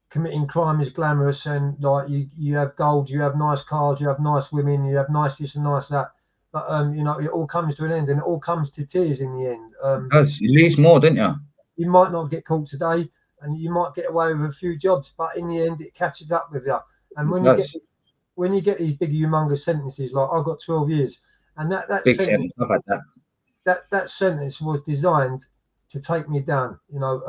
committing crime is glamorous, and like you have gold, you have nice cars, you have nice women, you have nice this and nice that. But you know, it all comes to an end, and it all comes to tears in the end. Because you lose more, didn't you? You might not get caught today, and you might get away with a few jobs, but in the end, it catches up with you. And when you get these big, humongous sentences, like I got 12 years, and that big sentence, stuff like that. That sentence was designed to take me down, you know.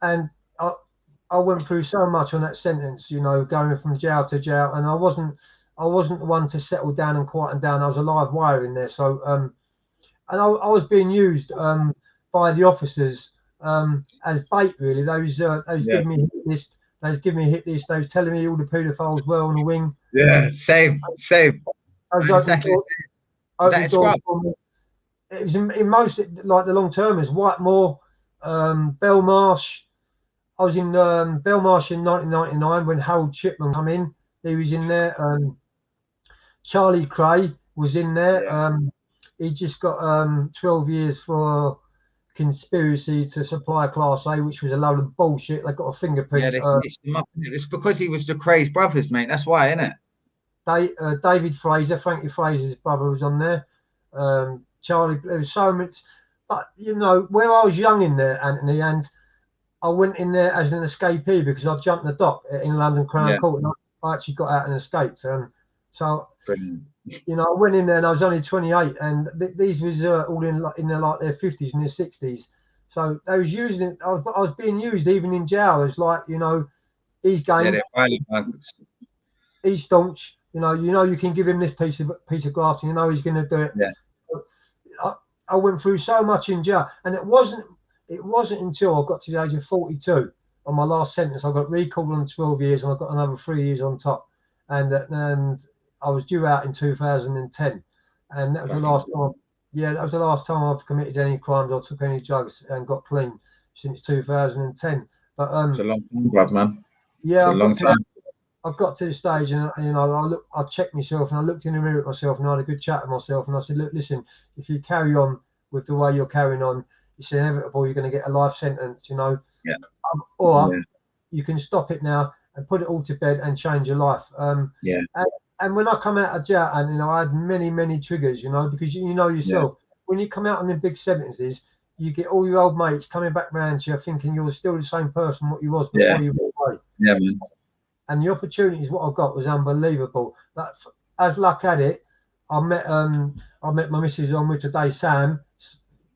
And I went through so much on that sentence, you know, going from jail to jail, and I wasn't the one to settle down and quieten down. I was a live wire in there, so and I was being used by the officers as bait, really. They was giving me a hit list. They was giving me a hit list. They was telling me all the paedophiles were on the wing. Yeah, same. Exactly. It was in most, like the long termers, Whitemore, Belmarsh. I was in Belmarsh in 1999 when Harold Shipman come in. He was in there. Charlie Cray was in there. He just got 12 years for conspiracy to supply Class A, which was a load of bullshit. They got a fingerprint. It's because he was the Cray's brothers, mate. That's why, isn't it? David Fraser, Frankie Fraser's brother, was on there. Charlie, there was so much. But, you know, where I was young in there, Anthony, and I went in there as an escapee because I jumped the dock in London Crown Court, and I actually got out and escaped. So brilliant. you know, I went in there and I was only 28, and these was all in their, like, their 50s and their 60s. So they was using it. I was being used even in jail as, like, you know, he's Yeah, game, they're violent ones. he's staunch. You know, you can give him this piece of graft, and you know he's going to do it. Yeah, I, I went through so much in jail, and it wasn't until I got to the age of 42 on my last sentence I got recalled on 12 years, and I got another 3 years on top, and I was due out in 2010, and that was the last time. Yeah, that was the last time I've committed any crimes or took any drugs and got clean since 2010. But it's a long time, bruv, man. It's yeah, a long time. I got to the stage, and you know, I checked myself, and I looked in the mirror at myself, and I had a good chat with myself, and I said, look, listen, if you carry on with the way you're carrying on, it's inevitable you're going to get a life sentence, you know, Yeah, or yeah, you can stop it now and put it all to bed and change your life. yeah, And when I come out of jail, and you know, I had many triggers, you know, because you know yeah, yourself, when you come out on the big sentences, you get all your old mates coming back round to you, thinking you're still the same person what you was yeah, before you went away. yeah, man. And the opportunities what I got was unbelievable. But as luck had it, I met my missus on with today, Sam,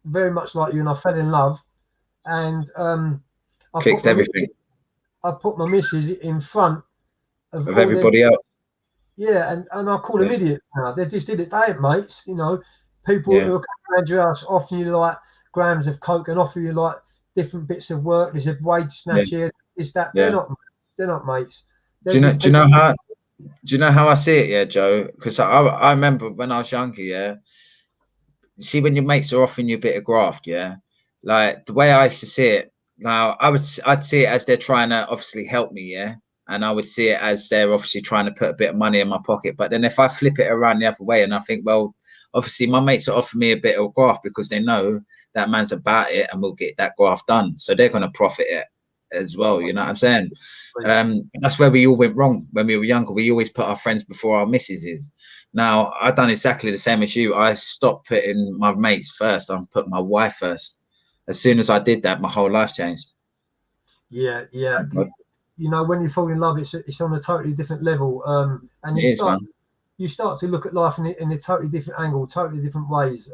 very much like you, and I fell in love. And I put Fixed my everything I put my missus in front of of all their, everybody else. yeah, and I call them Yeah, idiots now. They just did it. They ain't mates, you know. People yeah, who are coming around your house offering you like grams of coke and offer you like different bits of work. There's a wage yeah, snatch here. Is that they're yeah. not mates. They're not mates. Do They're you know? just Do you people. know how? Do you know how I see it? Yeah, Joe. Because I remember when I was younger. Yeah, you see when your mates are offering you a bit of graft. Yeah, like the way I used to see it. Now I'd see it as they're trying to obviously help me. Yeah, and I would see it as they're obviously trying to put a bit of money in my pocket. But then if I flip it around the other way and I think, well, obviously my mates are offering me a bit of graft because they know that man's about it and we'll get that graft done. So they're going to profit it as well. You know what I'm saying? That's where we all went wrong when we were younger. We always put our friends before our missuses. Now I've done exactly the same as you. I stopped putting my mates first. I'm putting my wife first. As soon as I did that, my whole life changed. Yeah, yeah. Thank God. You know, when you fall in love, it's on a totally different level. And It is, man. you start to look at life in a totally different angle, totally different ways.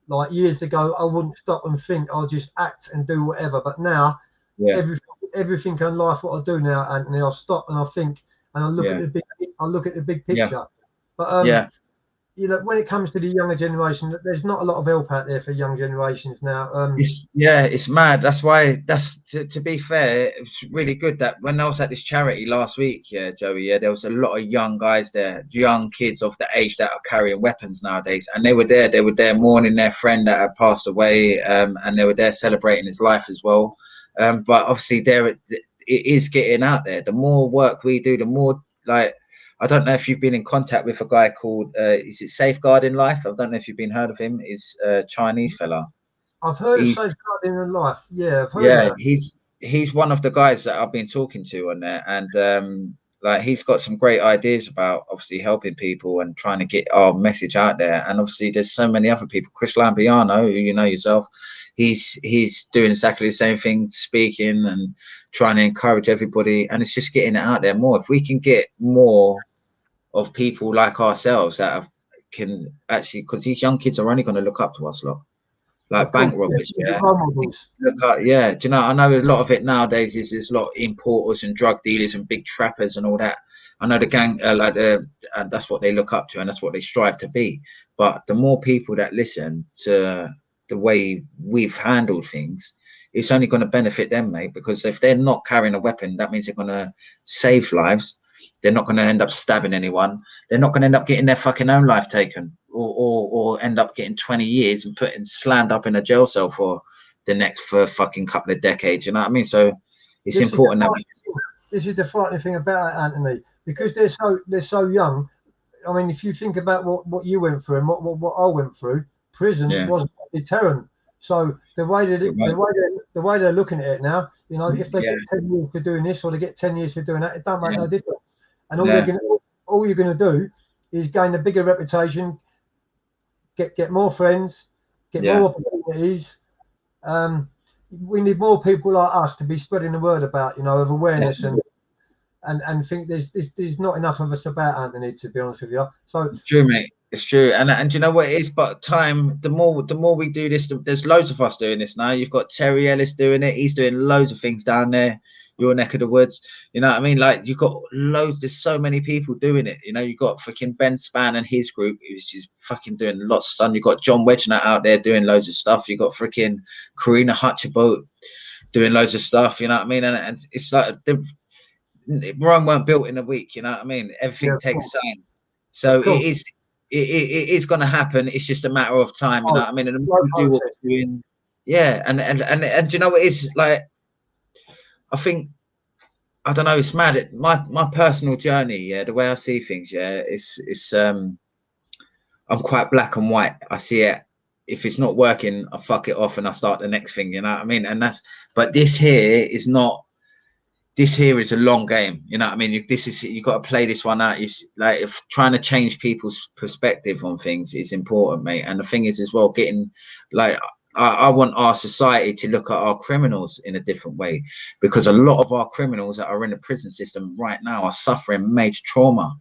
Like years ago, I wouldn't stop and think. I'll just act and do whatever. But now, Yeah, everything in life, what I do now, Anthony, I'll stop and I think, and yeah, I look at the big yeah, picture. But yeah. you know, when it comes to the younger generation, there's not a lot of help out there for young generations now. It's mad. That's why. To be fair, it's really good that when I was at this charity last week, yeah, Joey, yeah, there was a lot of young guys there, young kids of the age that are carrying weapons nowadays, and they were there. They were there mourning their friend that had passed away, and they were there celebrating his life as well. But obviously, it is getting out there. The more work we do, the more like. I don't know if you've been in contact with a guy called is it Safeguarding Life? I don't know if you've been heard of him. He's a Chinese fella. I've heard of He's safeguarding in life. Yeah, I've heard of yeah, that. he's one of the guys that I've been talking to on there, and like he's got some great ideas about obviously helping people and trying to get our message out there. And obviously, there's so many other people. Chris Lampiano, who you know yourself, he's doing exactly the same thing, speaking and trying to encourage everybody, and it's just getting it out there more. If we can get more of people like ourselves that can actually, because these young kids are only going to look up to us, lot Of like course, bank robbers, yeah, yeah. role models. Look at, yeah, do you know? I know a lot of it nowadays is there's a lot of importers and drug dealers and big trappers and all that. I know the gang, and that's what they look up to and that's what they strive to be. But the more people that listen to the way we've handled things, it's only going to benefit them, mate. Because if they're not carrying a weapon, that means they're going to save lives. They're not going to end up stabbing anyone. They're not going to end up getting their fucking own life taken, or end up getting 20 years and putting slammed up in a jail cell for the next for fucking couple of decades. You know what I mean? So it's This is the important that we, this is the frightening thing about it, Anthony, because they're so young. I mean, if you think about what you went through and what I went through, prison yeah, wasn't a deterrent. So the way that it won't, the way they're looking at it now, you know, if they yeah, get 10 years for doing this or they get 10 years for doing that, it don't make yeah, no difference. And yeah, all you're gonna do is gain a bigger reputation, get more friends, get yeah, more opportunities. Um, we need more people like us to be spreading the word about, you know, of awareness. definitely. and think there's not enough of us about, Anthony, to be honest with you. So It's true, mate. It's true, and you know what it is. But time, the more we do this, there's loads of us doing this now. You've got Terry Ellis doing it. He's doing loads of things down there, your neck of the woods. You know what I mean? Like you've got loads. There's so many people doing it. You know, you've got freaking Ben Spann and his group, who's just fucking doing lots of stuff. You've got John Wedgner out there doing loads of stuff. You've got freaking Karina Hutchabot doing loads of stuff. You know what I mean? And it's like Rome weren't built in a week. You know what I mean? Everything yeah, takes time. So cool. it is going to happen. It's just a matter of time, you know what I mean? And the more we do what we're doing, yeah, and you know what it is like. I think I don't know. It's mad. My personal journey, yeah, the way I see things, yeah, it's I'm quite black and white. I see it. If it's not working, I fuck it off and I start the next thing. You know what I mean? And but this here is not. This here is a long game, you know what I mean? You got to play this one out. It's like if trying to change people's perspective on things is important, mate. And the thing is as well, getting like I want our society to look at our criminals in a different way, because a lot of our criminals that are in the prison system right now are suffering major trauma,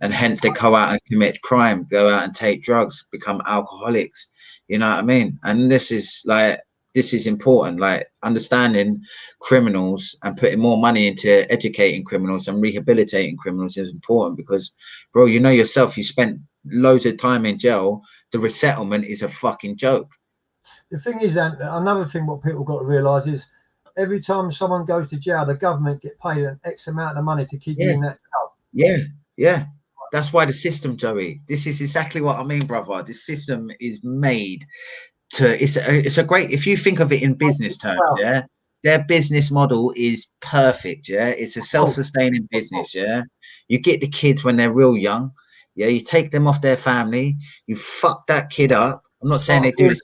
and hence they go out and commit crime, go out and take drugs, become alcoholics. You know what I mean? And this is important, like understanding criminals and putting more money into educating criminals and rehabilitating criminals is important, because bro, you know yourself, you spent loads of time in jail. The resettlement is a fucking joke. The thing is, that another thing what people got to realise is every time someone goes to jail, the government get paid an X amount of money to keep you in that jail. Yeah, that's why the system, Joey, this is exactly what I mean, brother. This system is made to it's a great, if you think of it in business terms, yeah, their business model is perfect. Yeah, it's a self-sustaining business. Yeah, you get the kids when they're real young. Yeah, you take them off their family, you fuck that kid up. I'm not saying they do this,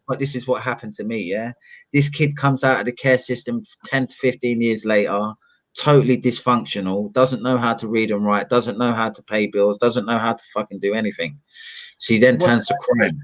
but this is what happened to me. Yeah, this kid comes out of the care system 10 to 15 years later, totally dysfunctional, doesn't know how to read and write, doesn't know how to pay bills, doesn't know how to fucking do anything. So he then turns to crime,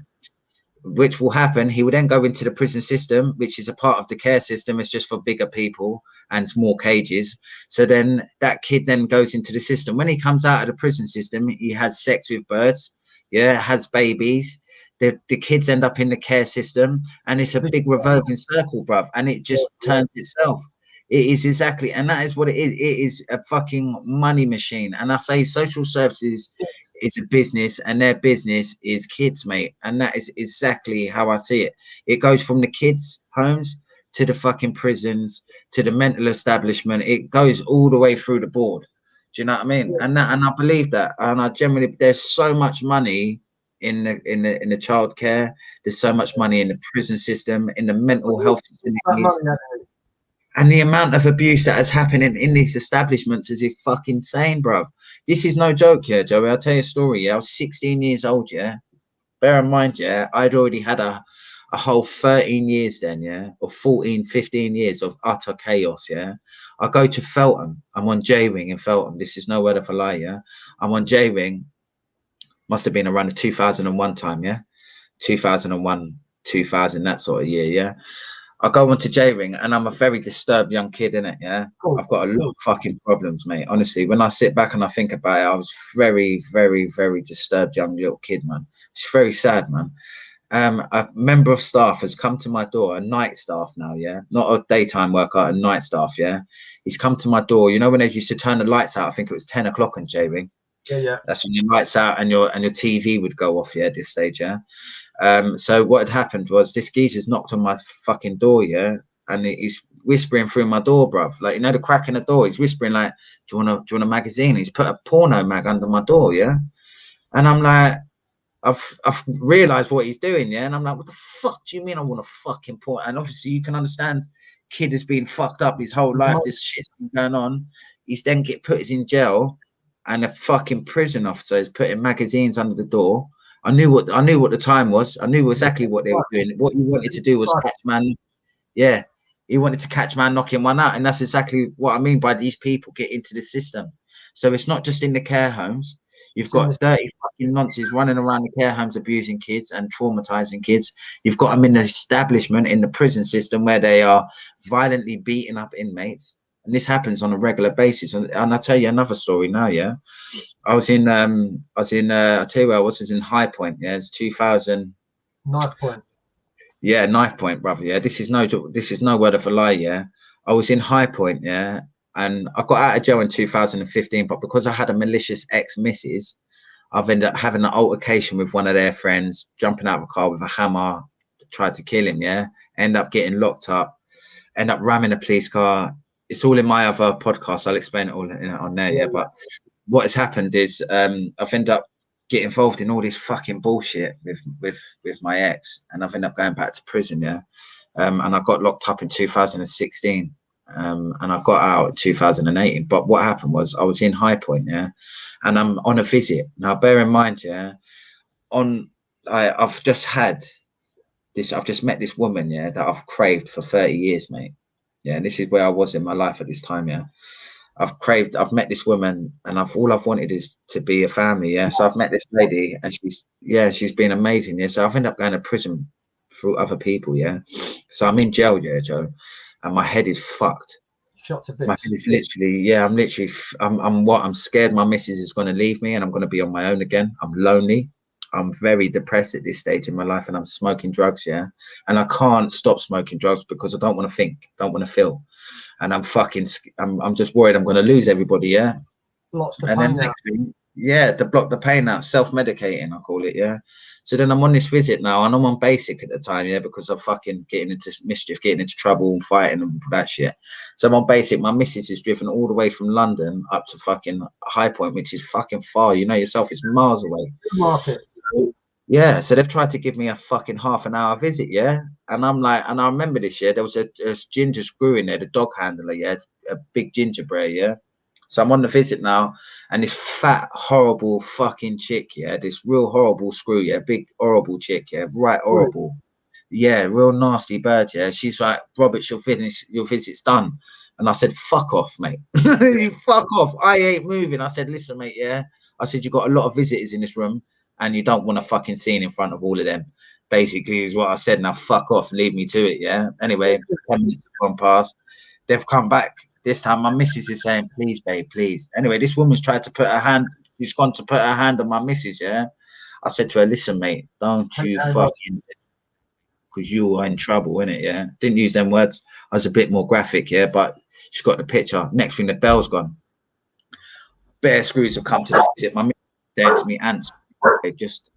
which will happen. He will then go into the prison system, which is a part of the care system. It's just for bigger people and more cages. So then that kid then goes into the system. When he comes out of the prison system, he has sex with birds, yeah, has babies. The kids end up in the care system, and it's a big revolving circle, bruv, and it just turns itself. It is exactly, and that is what it is. It is a fucking money machine. And I say social services is a business, and their business is kids, mate. And that is exactly how I see it. It goes from the kids' homes to the fucking prisons to the mental establishment. It goes all the way through the board. Do you know what I mean? And I believe that. And I generally, there's so much money in the childcare. There's so much money in the prison system, in the mental health facilities. And the amount of abuse that has happened in these establishments is fucking insane, bro. This is no joke, yeah, Joey. I'll tell you a story. Yeah, I was 16 years old, yeah. Bear in mind, yeah, I'd already had a whole 13 years then, yeah, or 14, 15 years of utter chaos, yeah. I go to Feltham. I'm on J-Wing in Feltham. This is no word of a lie, yeah. I'm on J-Wing. Must have been around the 2001 time, yeah. 2001, 2000, that sort of year, yeah. I go on to J-Ring, and I'm a very disturbed young kid, in it. Yeah, I've got a lot of fucking problems, mate. Honestly, when I sit back and I think about it, I was very, very, very disturbed young little kid, man. It's very sad, man. A member of staff has come to my door, a night staff now, yeah, not a daytime worker, a night staff, yeah. He's come to my door. You know when they used to turn the lights out? I think it was 10 o'clock on J-Ring. Yeah. That's when your lights out and your TV would go off, yeah, at this stage, yeah. So what had happened was this geezer's knocked on my fucking door, yeah, and he's whispering through my door, bruv. Like, you know, the crack in the door, he's whispering like, do you want a magazine? He's put a porno mag under my door, yeah. And I'm like, I've realized what he's doing, yeah. And I'm like, what the fuck do you mean I want a fucking porno? And obviously you can understand, kid has been fucked up his whole life. This shit's been going on. He's then get put in jail, and a fucking prison officer is putting magazines under the door. I knew what the time was. I knew exactly what they were doing. What he wanted to do was catch man. Yeah, he wanted to catch man knocking one out, and that's exactly what I mean by these people get into the system. So it's not just in the care homes. You've got dirty fucking nonsense running around the care homes abusing kids and traumatizing kids. You've got them in the establishment, in the prison system, where they are violently beating up inmates And this happens on a regular basis. And I'll tell you another story now, yeah. I'll tell you where I was in High Point, yeah. It's 2000. Knife Point. Yeah, Knife Point, brother. Yeah, this is no word of a lie, yeah. I was in High Point, yeah, and I got out of jail in 2015, but because I had a malicious ex-missus, I've ended up having an altercation with one of their friends, jumping out of a car with a hammer, tried to kill him, yeah. End up getting locked up, end up ramming a police car. It's all in my other podcast. I'll explain it all on there, yeah. But what has happened is I've ended up getting involved in all this fucking bullshit with my ex, and I've ended up going back to prison, yeah. And I got locked up in 2016, and I got out in 2018. But what happened was I was in High Point, yeah, and I'm on a visit. Now, bear in mind, yeah, I've just met this woman, yeah, that I've craved for 30 years, mate. Yeah, and this is where I was in my life at this time, yeah. I've met this woman, and all I've wanted is to be a family, yeah. So I've met this lady, and she's been amazing, yeah. So I've ended up going to prison through other people, yeah. So I'm in jail, yeah, Joe, and my head is fucked. Shot to bits. My head is literally, yeah. I'm scared my missus is going to leave me, and I'm going to be on my own again. I'm lonely. I'm very depressed at this stage in my life, and I'm smoking drugs, yeah. And I can't stop smoking drugs because I don't want to think, don't want to feel. And I'm just worried I'm going to lose everybody, yeah. Blocks the And pain then out. yeah, to block the pain out, self-medicating, I call it, yeah. So then I'm on this visit now, and I'm on basic at the time, yeah, because I'm fucking getting into mischief, getting into trouble and fighting and that shit. So I'm on basic. My missus is driven all the way from London up to fucking High Point, which is fucking far. You know yourself, it's miles away. Market. Yeah, so they've tried to give me a fucking half an hour visit, yeah. And I'm like, and I remember this year, there was a ginger screw in there, the dog handler, yeah, a big gingerbread, yeah. So I'm on the visit now, and this fat, horrible fucking chick, yeah, this real horrible screw, yeah, big, horrible chick, yeah, right, horrible. Yeah, real nasty bird, yeah. She's like, Robert, your visit's done. And I said, fuck off, mate. You fuck off. I ain't moving. I said, listen, mate, yeah. I said, you got a lot of visitors in this room, and you don't want a fucking scene in front of all of them. Basically, is what I said. Now, fuck off, leave me to it, yeah. Anyway, 10 minutes have gone past. They've come back. This time, my missus is saying, please, babe, please. Anyway, this woman's tried to put her hand, she's gone to put her hand on my missus, yeah. I said to her, listen, mate, don't you fucking, because you are in trouble, innit, yeah. Didn't use them words. I was a bit more graphic, yeah, but she's got the picture. Next thing, the bell's gone. Bare screws have come to the visit. My missus said to me, Ants, just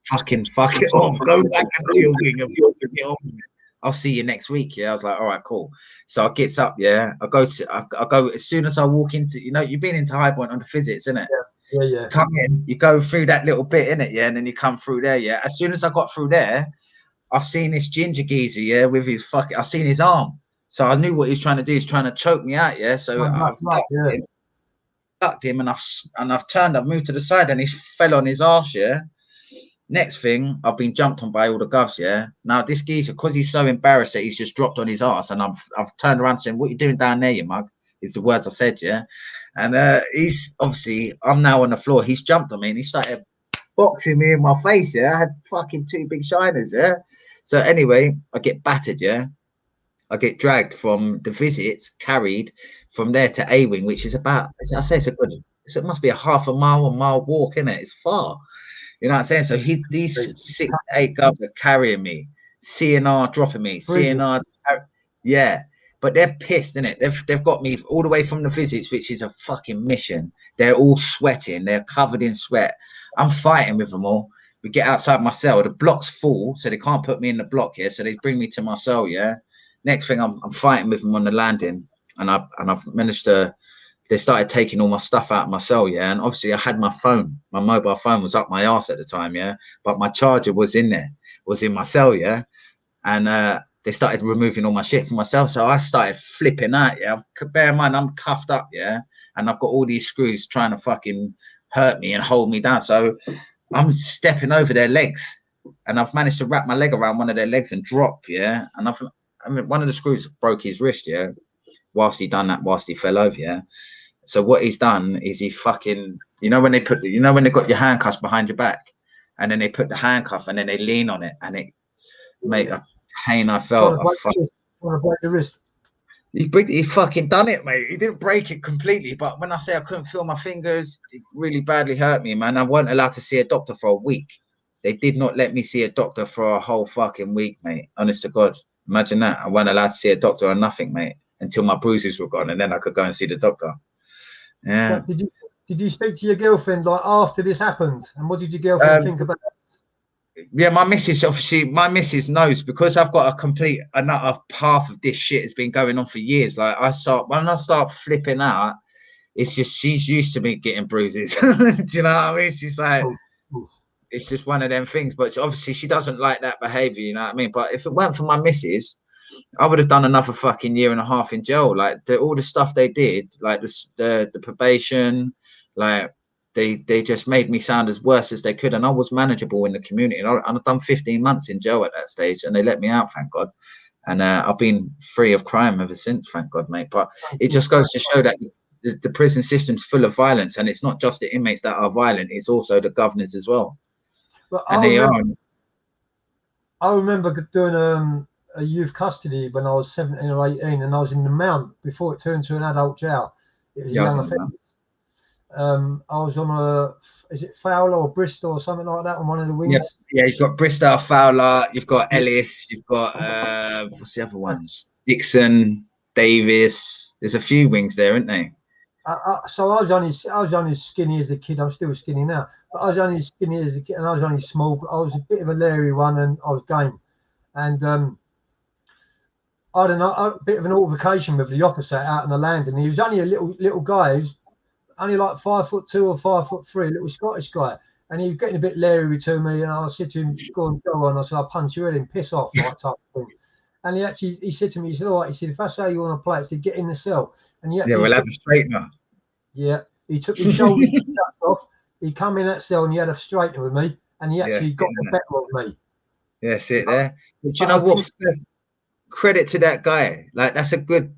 fucking fuck it off. Go back into your wing and get on with it. I'll see you next week. Yeah, I was like, all right, cool. So I gets up. Yeah, I go as soon as I walk into. You know, you've been into High Point on the visits, isn't it? Yeah. Come in, you go through that little bit, in it, yeah, and then you come through there. Yeah, as soon as I got through there, I've seen this ginger geezer. Yeah, with his fucking, I've seen his arm. So I knew what he's trying to do. He's trying to choke me out. Yeah, so I've ducked him, and I've turned. I've moved to the side, and he fell on his arse. Yeah. Next thing, I've been jumped on by all the govs, yeah. Now this geezer, because he's so embarrassed that he's just dropped on his ass, and I've turned around saying, "What are you doing down there, you mug?" Is the words I said, yeah. And he's obviously, I'm now on the floor. He's jumped on me and he started boxing me in my face, yeah. I had fucking two big shiners, yeah. So anyway, I get battered, yeah. I get dragged from the visits, carried from there to A Wing, which is about, I say it's a good, it must be a mile walk, innit? It's far. You know what I'm saying? So these 6 to 8 girls are carrying me, CNR dropping me, CNR, yeah. But they're pissed, innit? They've got me all the way from the visits, which is a fucking mission. They're all sweating, they're covered in sweat. I'm fighting with them all. We get outside my cell, the block's full, so they can't put me in the block here. So they bring me to my cell, yeah. Next thing, I'm fighting with them on the landing, and I've managed to. They started taking all my stuff out of my cell, yeah. And obviously I had my phone, my mobile phone was up my ass at the time, yeah. But my charger was in there, was in my cell, yeah. And they started removing all my shit from my cell. So I started flipping out, yeah. Bear in mind, I'm cuffed up, yeah. And I've got all these screws trying to fucking hurt me and hold me down. So I'm stepping over their legs, and I've managed to wrap my leg around one of their legs and drop, yeah. And one of the screws broke his wrist, yeah. Whilst he fell over, yeah. So what he's done is he fucking, when they've got your handcuffs behind your back, and then they put the handcuff and then they lean on it, and it made a pain I felt. Want to break the wrist? He fucking done it, mate. He didn't break it completely, but when I say I couldn't feel my fingers, it really badly hurt me, man. I wasn't allowed to see a doctor for a week. They did not let me see a doctor for a whole fucking week, mate. Honest to God. Imagine that. I wasn't allowed to see a doctor or nothing, mate, until my bruises were gone, and then I could go and see the doctor. Yeah. But did you speak to your girlfriend like after this happened? And what did your girlfriend think about it? Yeah, my missus, obviously, my missus knows because I've got another path of this shit has been going on for years. Like when I start flipping out, it's just she's used to me getting bruises. Do you know what I mean? She's like, it's just one of them things. But obviously, she doesn't like that behavior. You know what I mean? But if it weren't for my missus, I would have done another fucking year and a half in jail. Like all the stuff they did, like the probation, like they just made me sound as worse as they could. And I was manageable in the community. And I've done 15 months in jail at that stage, and they let me out, thank God. And I've been free of crime ever since, thank God, mate. But it just goes to show that the prison system's full of violence, and it's not just the inmates that are violent; it's also the governors as well. But And they are. I remember doing a youth custody when I was 17 or 18, and I was in the Mount before it turned to an adult jail. It was a young offender. I was on is it Fowler or Bristol or something like that on one of the wings? Yeah, you've got Bristol, Fowler, you've got Ellis, you've got what's the other ones? Dixon, Davis. There's a few wings there, aren't they? So I was only as skinny as a kid. I'm still skinny now, but I was only as skinny as a kid, and I was only small. But I was a bit of a leery one, and I was game. And I don't know, a bit of an altercation with the officer out on the landing. He was only a little guy. He was only like 5'2" or 5'3", a little Scottish guy, and he was getting a bit leery to me. And I said to him, "Go on." I said, "I'll punch your head in, piss off," like type of thing. And he said to me, he said, "All right," he said, "if that's how you want to play it, he said, get in the cell." And we'll have a straightener. Yeah, he took his shoulders off. He come in that cell and he had a straightener with me, and he actually got the better of me. Yeah, sit there. But you know what? Credit to that guy. Like that's a good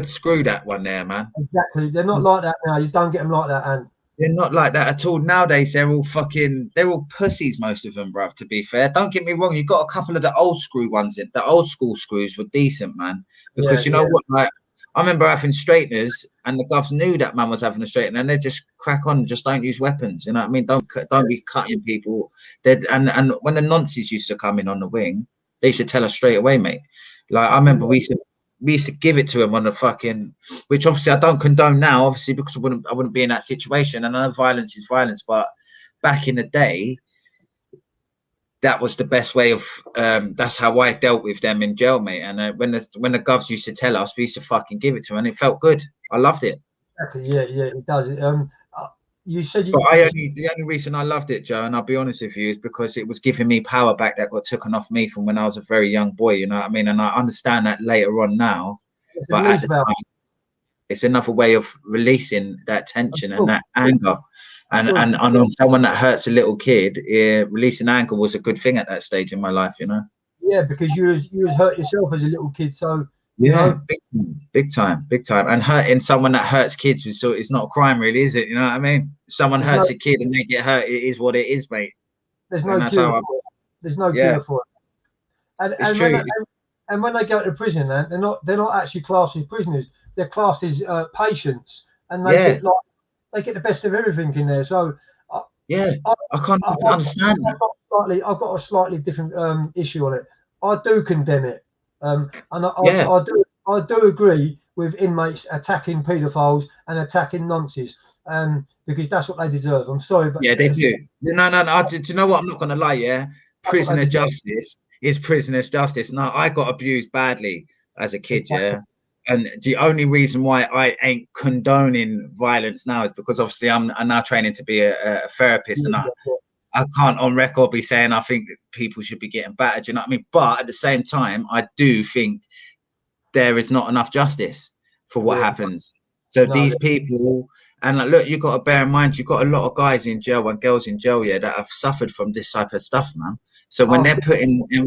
screw, that one there, man. Exactly. They're not like that now. You don't get them like that, and they're not like that at all nowadays. They're all pussies, most of them, bruv. To be fair, don't get me wrong. You got a couple of the old screw ones. The old school screws were decent, man. Because you know what, like I remember having straighteners, and the govs knew that man was having a straightener, and they just crack on, just don't use weapons. You know what I mean? Don't be cutting people. And when the nonces used to come in on the wing, they used to tell us straight away, mate. Like I remember we used to give it to him on the fucking, which obviously I don't condone now, obviously, because I wouldn't be in that situation. And I know violence is violence, but back in the day, that was the best way of. That's how I dealt with them in jail, mate. And when the govs used to tell us, we used to fucking give it to them, and it felt good. I loved it. Exactly. Yeah, it does. You said the only reason I loved it, Joe, and I'll be honest with you, is because it was giving me power back that got taken off me from when I was a very young boy. You know what I mean? And I understand that later on now, but at the time, it's another way of releasing that tension and that anger. And on someone that hurts a little kid, releasing anger was a good thing at that stage in my life. You know? Yeah, because you was hurt yourself as a little kid, so. Yeah, big time. And hurting someone that hurts kids it's not a crime, really, is it? You know what I mean? If someone hurts a kid and they get hurt, it is what it is, mate. There's no cure for it. There's no cure for it. And when they go to prison, they're not actually classed as prisoners. They're classed as patients, and they get the best of everything in there. So I can't understand that. I've got a slightly different issue on it. I do condemn it. And I do agree with inmates attacking paedophiles and attacking nonces, because that's what they deserve. I'm sorry, but they do. No. Do you know what? I'm not going to lie. Yeah, prisoner justice is prisoner's justice. No, I got abused badly as a kid. Exactly. Yeah, and the only reason why I ain't condoning violence now is because obviously I'm now training to be a therapist, and I can't on record be saying I think people should be getting battered, you know what I mean? But at the same time, I do think there is not enough justice for what happens. So these people, and like, look, you've got to bear in mind, you've got a lot of guys in jail and girls in jail, that have suffered from this type of stuff, man. So when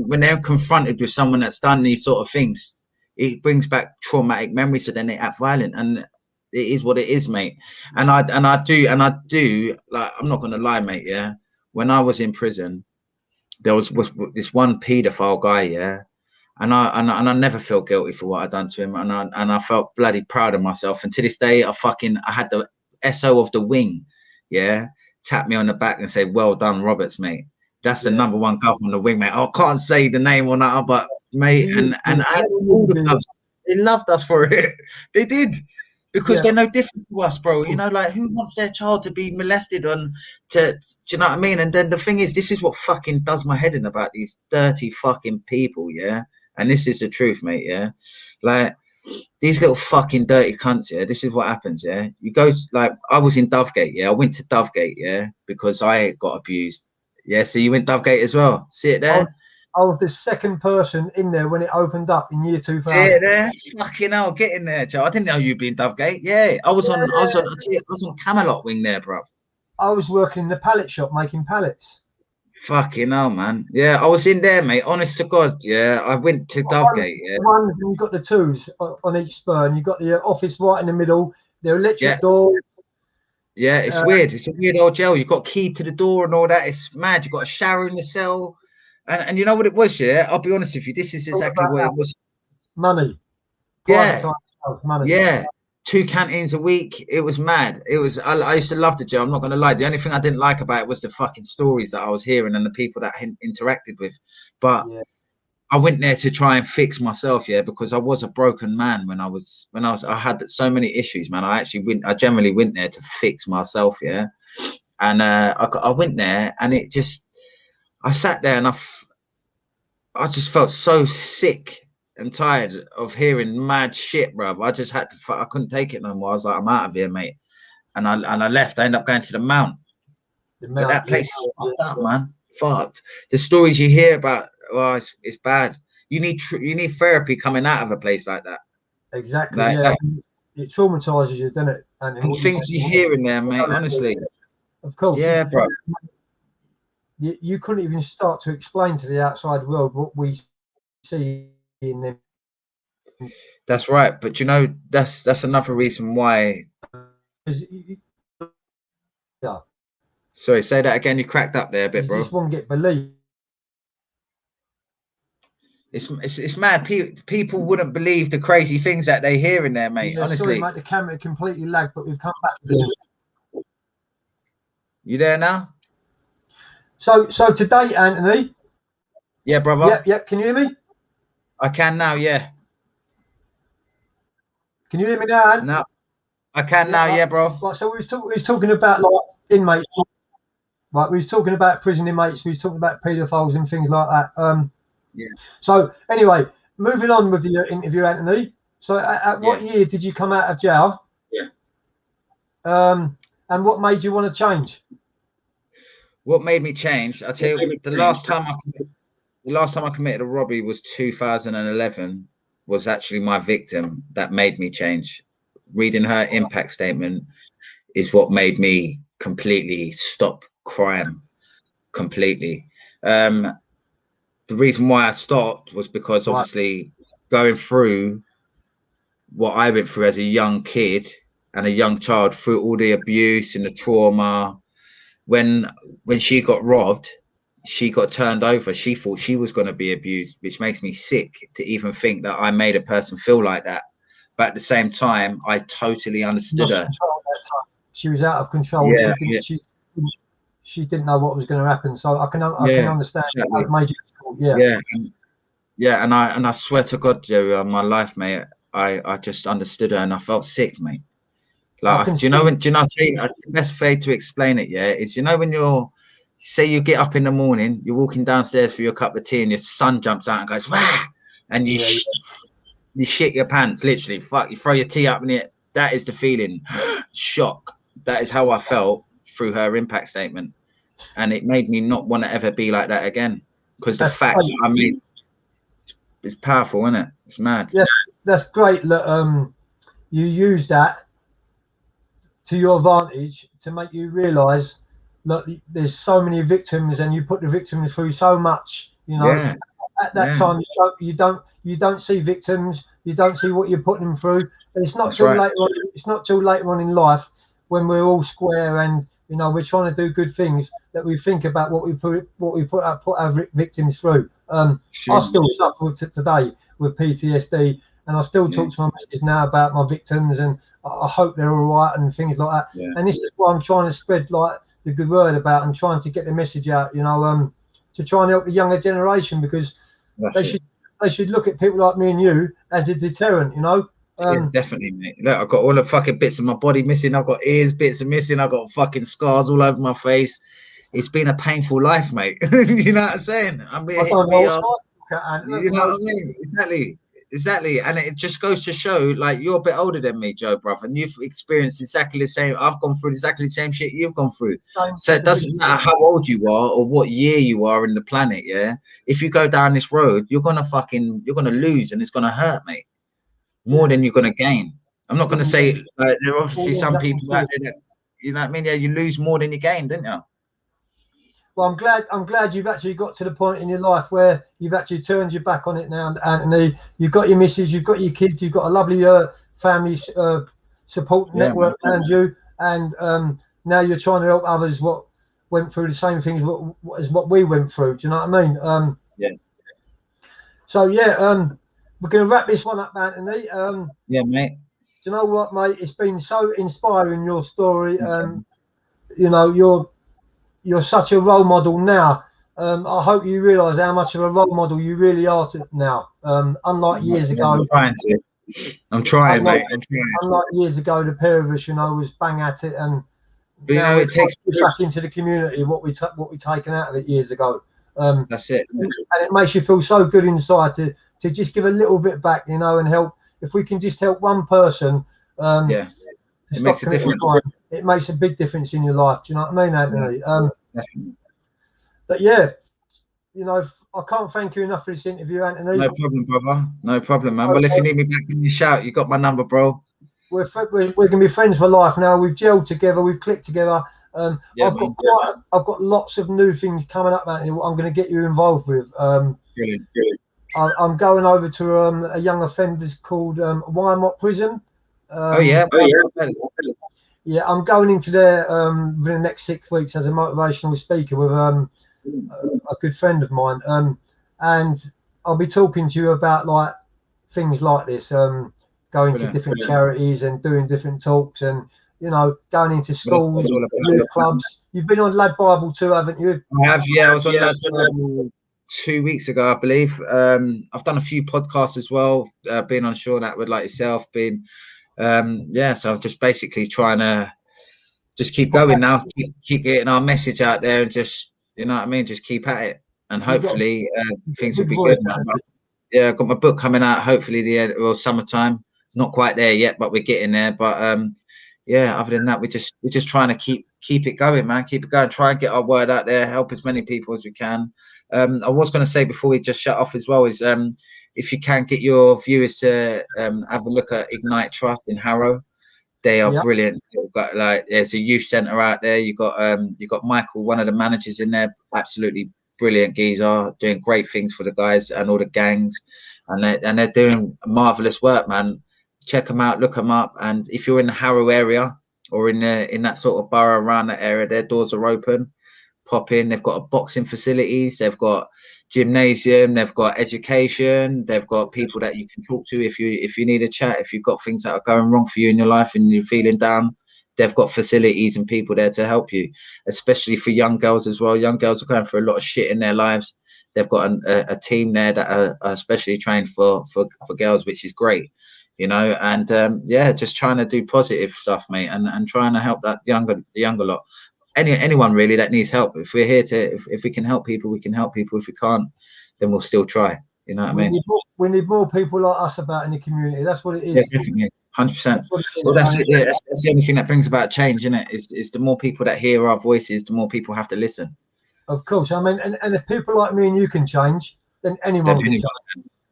when they're confronted with someone that's done these sort of things, it brings back traumatic memories, so then they act violent, and it is what it is, mate. And I do, like, I'm not going to lie, mate, yeah. When I was in prison, there was this one paedophile guy, And I never felt guilty for what I done to him, and I felt bloody proud of myself. And to this day, I had the SO of the wing, yeah, tap me on the back and say, "Well done, Roberts, mate. That's the number one glove on the wing, mate." I can't say the name on that, but mate, and I had all the gloves. They loved us for it. They did. Because they're no different to us, bro. You know, like who wants their child to be molested do you know what I mean? And then the thing is, this is what fucking does my head in about these dirty fucking people, yeah? And this is the truth, mate, yeah? Like, these little fucking dirty cunts, yeah? This is what happens, yeah? You go, like, I was in Dovegate, yeah? I went to Dovegate, yeah? Because I got abused. Yeah, so you went Dovegate as well. See it there? I was the second person in there when it opened up in year 2000. See it there? Fucking hell, get in there, Joe. I didn't know you'd be in Dovegate. Yeah, I was on Camelot wing there, bruv. I was working in the pallet shop making pallets. Fucking hell, man. Yeah, I was in there, mate. Honest to God, yeah. I went to Dovegate, yeah. You got the twos on each spur, and you got the office right in the middle, the electric door. Yeah, it's weird. It's a weird old jail. You've got key to the door and all that. It's mad. You've got a shower in the cell. And you know what it was, yeah? I'll be honest with you. This is exactly what it was. Money. Yeah. Money. Yeah. 2 canteens a week. It was mad. It was. I used to love the jail. I'm not going to lie. The only thing I didn't like about it was the fucking stories that I was hearing and the people that I interacted with. But I went there to try and fix myself, yeah, because I was a broken man I had so many issues, man. I generally went there to fix myself, yeah. And I went there, and I sat there, and I just felt so sick and tired of hearing mad shit, bruv. I just had to. I couldn't take it no more. I was like, I'm out of here, mate. And I left. I ended up going to the Mount. But that place is fucked up, man. Fucked. The stories you hear about, it's bad. You need therapy coming out of a place like that. Exactly. It traumatizes you, doesn't it? And things you hear in there, mate. Honestly. Of course. Yeah, bro. You couldn't even start to explain to the outside world what we see in them. That's right, but you know that's another reason why. Yeah. Sorry, say that again. You cracked up there a bit, bro. You just won't get believed. It's mad. People wouldn't believe the crazy things that they hear in there, mate. Honestly. Sorry, mate, the camera completely lagged, but we've come back again. You there now? So today, Anthony. Yeah, brother. Yep. Can you hear me? I can now. Yeah. Can you hear me now, Ant? No, I can now. Yeah, bro. Right, so we was talking about like inmates. Right, we was talking about prison inmates. We was talking about paedophiles and things like that. Yeah. So anyway, moving on with the interview, Anthony. So at what year did you come out of jail? Yeah. And what made you want to change? What made me change? I'll tell you, the last time I committed a robbery was 2011. Was actually my victim that made me change. Reading her impact statement is what made me completely stop crime. Completely. The reason why I stopped was because obviously going through what I went through as a young kid and a young child, through all the abuse and the trauma. When she got robbed, she got turned over. She thought she was going to be abused, which makes me sick to even think that I made a person feel like that. But at the same time, I totally understood her. She was out of control. Yeah, she didn't know what was going to happen. So I can understand. Exactly. Yeah. And I swear to God, Jerry, on my life, mate, I just understood her, and I felt sick, mate. Like, do you know? The best way to explain it, is when say you get up in the morning, you're walking downstairs for your cup of tea, and your son jumps out and goes, "Rah!" and you shit your pants, literally. Fuck, you throw your tea up in it. That is the feeling. Shock. That is how I felt through her impact statement, and it made me not want to ever be like that again. Because the fact, it's powerful, isn't it? It's mad. Yes, that's great that you use that to your advantage to make you realise that there's so many victims, and you put the victims through so much. At that time, you don't see victims. You don't see what you're putting them through. And it's not till later on. It's not till later on in life when we're all square and You know, we're trying to do good things, that we think about what we put our victims through. I still suffer today with PTSD, and I still talk to my missus now about my victims, and I hope they're all right and things like that. Yeah. And this is what I'm trying to spread, like, the good word about, and trying to get the message out. You know, to try and help the younger generation, because they should look at people like me and you as a deterrent. You know. Yeah, definitely, mate. Look, I've got all the fucking bits of my body missing. I've got ears bits of missing. I've got fucking scars all over my face. It's been a painful life, mate. You know what I'm saying? I mean, I don't know what's you know what I mean? Exactly. And it just goes to show, like, you're a bit older than me, Joe, bruv, and you've experienced exactly the same. I've gone through exactly the same shit you've gone through. So it doesn't matter how old you are or what year you are in the planet. Yeah. If you go down this road, you're gonna lose, and it's gonna hurt, mate. More than you're going to gain. I'm not going to say there are obviously some people out there that, you know what I mean? Yeah, you lose more than you gain, don't you? Well, I'm glad you've actually got to the point in your life where you've actually turned your back on it now, Anthony. You've got your missus, you've got your kids, you've got a lovely family support network around you, and now you're trying to help others what went through the same things as what we went through. Do you know what I mean? Yeah. So we're going to wrap this one up, Anthony. Yeah, mate. Do you know what, mate? It's been so inspiring, your story. You know, you're such a role model now. I hope you realise how much of a role model you really are now. Unlike years ago. I'm trying, mate. I'm trying. Unlike years ago, the pair of us, you know, was bang at it, and but, you know, it takes back into the community what we taken out of it years ago. That's it. And it makes you feel so good inside to just give a little bit back, you know, and help. If we can just help one person, it makes a difference. It makes a big difference in your life. Do you know what I mean, Anthony? But yeah, you know, I can't thank you enough for this interview, Anthony. No problem, brother. No problem, man. Well, if you need me back, give me a shout. You got my number, bro. We're gonna be friends for life now. We've gelled together. We've clicked together. I've got lots of new things coming up, Anthony. What I'm going to get you involved with. Brilliant. I'm going over to a young offenders called Wymot Prison. Yeah, I'm going into there within the next 6 weeks as a motivational speaker with a good friend of mine, and I'll be talking to you about like things like this, going to different charities and doing different talks, and you know, going into schools, youth clubs. You've been on Lad Bible too, haven't you? I have, yeah. I was on Lad Bible 2 weeks ago, I believe. I've done a few podcasts as well, been on Sure That with like yourself, so I'm just basically trying to just keep going now, keep getting our message out there, and just, you know what I mean, just keep at it, and hopefully things will be good. Yeah, I've got my book coming out hopefully summertime. It's not quite there yet, but we're getting there. But other than that, we're just trying to keep it going, man. Keep it going. Try and get our word out there. Help as many people as we can. I was going to say before we just shut off as well is if you can get your viewers to have a look at Ignite Trust in Harrow. They are brilliant. You've got there's a youth centre out there. You got Michael, one of the managers in there, absolutely brilliant geezer, doing great things for the guys and all the gangs, and they're doing marvelous work, man. Check them out, look them up, and if you're in the Harrow area or in that sort of borough around that area, their doors are open. Pop in. They've got boxing facilities, they've got gymnasium, they've got education, they've got people that you can talk to if you need a chat, if you've got things that are going wrong for you in your life and you're feeling down. They've got facilities and people there to help you, especially for young girls as well. Young girls are going through a lot of shit in their lives. They've got a team there that are especially trained for girls, which is great, you know. And just trying to do positive stuff, mate, and trying to help that younger lot. Anyone really that needs help. If we're here if we can help people, we can help people. If we can't, then we'll still try. You know what I mean? We need more people like us about in the community. That's what it is. Yeah, definitely. 100%. Well, that's it. Yeah, that's the only thing that brings about change, isn't it? Is the more people that hear our voices, the more people have to listen. Of course. I mean, and if people like me and you can change, then anyone can change.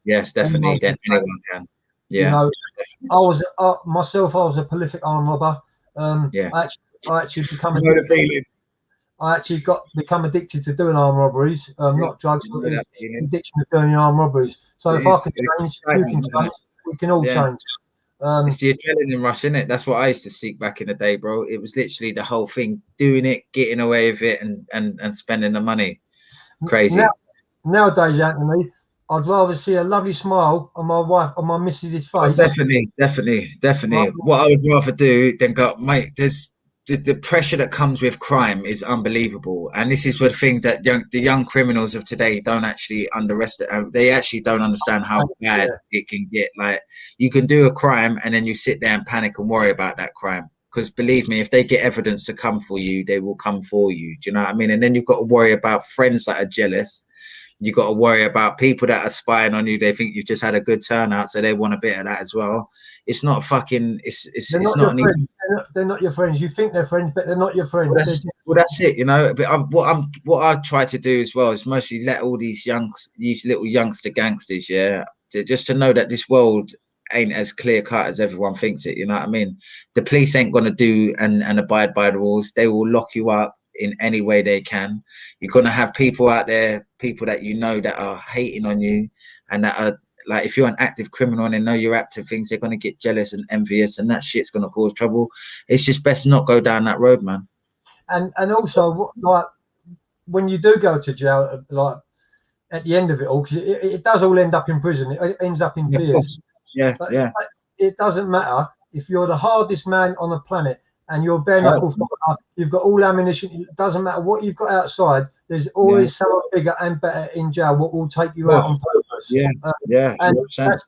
Yes, definitely. Then anyone can. Yeah. You know, definitely. I was a prolific armed robber. I actually become become addicted to doing armed robberies, not drugs, but addiction to doing armed robberies. So if I can change, you can change. We can all change. It's the adrenaline rush, isn't it? That's what I used to seek back in the day, bro. It was literally the whole thing, doing it, getting away with it, and spending the money. Crazy. Nowadays, Anthony, I'd rather see a lovely smile on my wife, on my missus's Oh, face. definitely. What I would rather do than go, mate. There's the pressure that comes with crime is unbelievable, and this is the thing that the young criminals of today don't actually underestimate. They actually don't understand how bad it can get. Like, you can do a crime and then you sit there and panic and worry about that crime. Because believe me, if they get evidence to come for you, they will come for you. Do you know what I mean? And then you've got to worry about friends that are jealous. You got to worry about people that are spying on you. They think you've just had a good turnout, so they want a bit of that as well. It's not fucking. It's not an easy. They're not your friends. You think they're friends, but they're not your friends. Well, that's it, you know. But what I try to do as well is mostly let all these little youngster gangsters, yeah, just to know that this world ain't as clear cut as everyone thinks it. You know what I mean? The police ain't gonna do and abide by the rules. They will lock you up in any way they can. You're gonna have people out there, people that you know that are hating on you, and that are like, if you're an active criminal and they know you're active things, they're gonna get jealous and envious, and that shit's gonna cause trouble. It's just best not go down that road, man. And also, like, when you do go to jail, like at the end of it all, because it does all end up in prison. It ends up in tears. But it doesn't matter if you're the hardest man on the planet and you're bare knuckle fighter, you've got all ammunition. It doesn't matter what you've got outside. There's always someone bigger and better in jail what will take you out on purpose. And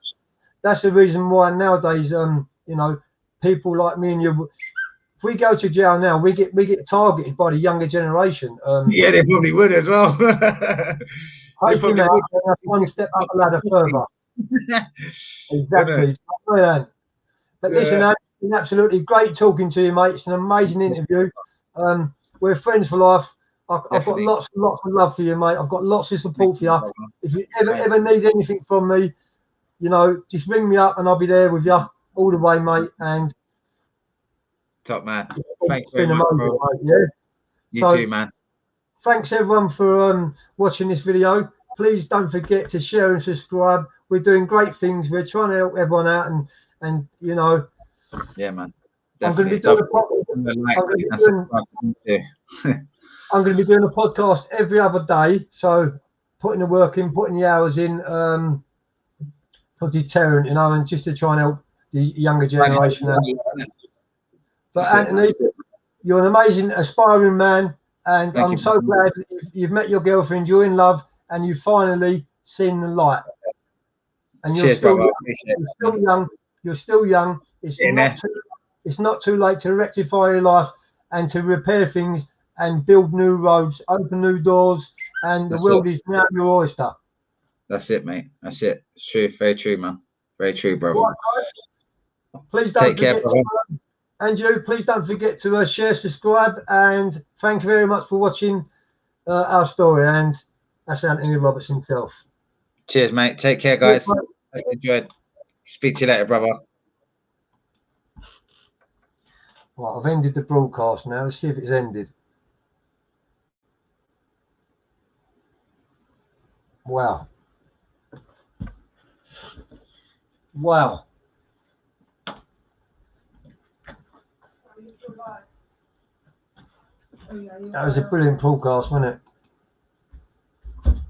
that's the reason why nowadays, you know, people like me and you, if we go to jail now, we get targeted by the younger generation. Yeah, they probably would as well. They probably would. One step up a ladder further. Exactly. But listen, it's been absolutely great talking to you, mate. It's an amazing interview. We're friends for life. I've got lots and lots of love for you, mate. I've got lots of support for you. If you ever need anything from me, you know, just ring me up and I'll be there with you all the way, mate. And top man. Thank you very much, bro. You too, man. Thanks everyone for watching this video. Please don't forget to share and subscribe. We're doing great things. We're trying to help everyone out, and you know. Yeah, man. Definitely. I'm going to be doing a podcast every other day. So putting the work in, putting the hours in, for deterrent, you know, and just to try and help the younger generation. But Anthony, you're an amazing, aspiring man, and I'm so glad you've met your girlfriend, you're in love, and you've finally seen the light. And you're still young. You're still young. It's not too late to rectify your life and to repair things and build new roads, open new doors, and the world is now your oyster. That's it, mate. That's it. It's true. Very true, man. Very true, brother. Please don't forget and you, please don't forget to share, subscribe, and thank you very much for watching our story. And that's Anthony Roberts himself. Cheers, mate. Take care, guys. I enjoyed. Speak to you later, brother. Well, I've ended the broadcast now. Let's see if it's ended. Wow. Wow. That was a brilliant broadcast, wasn't it?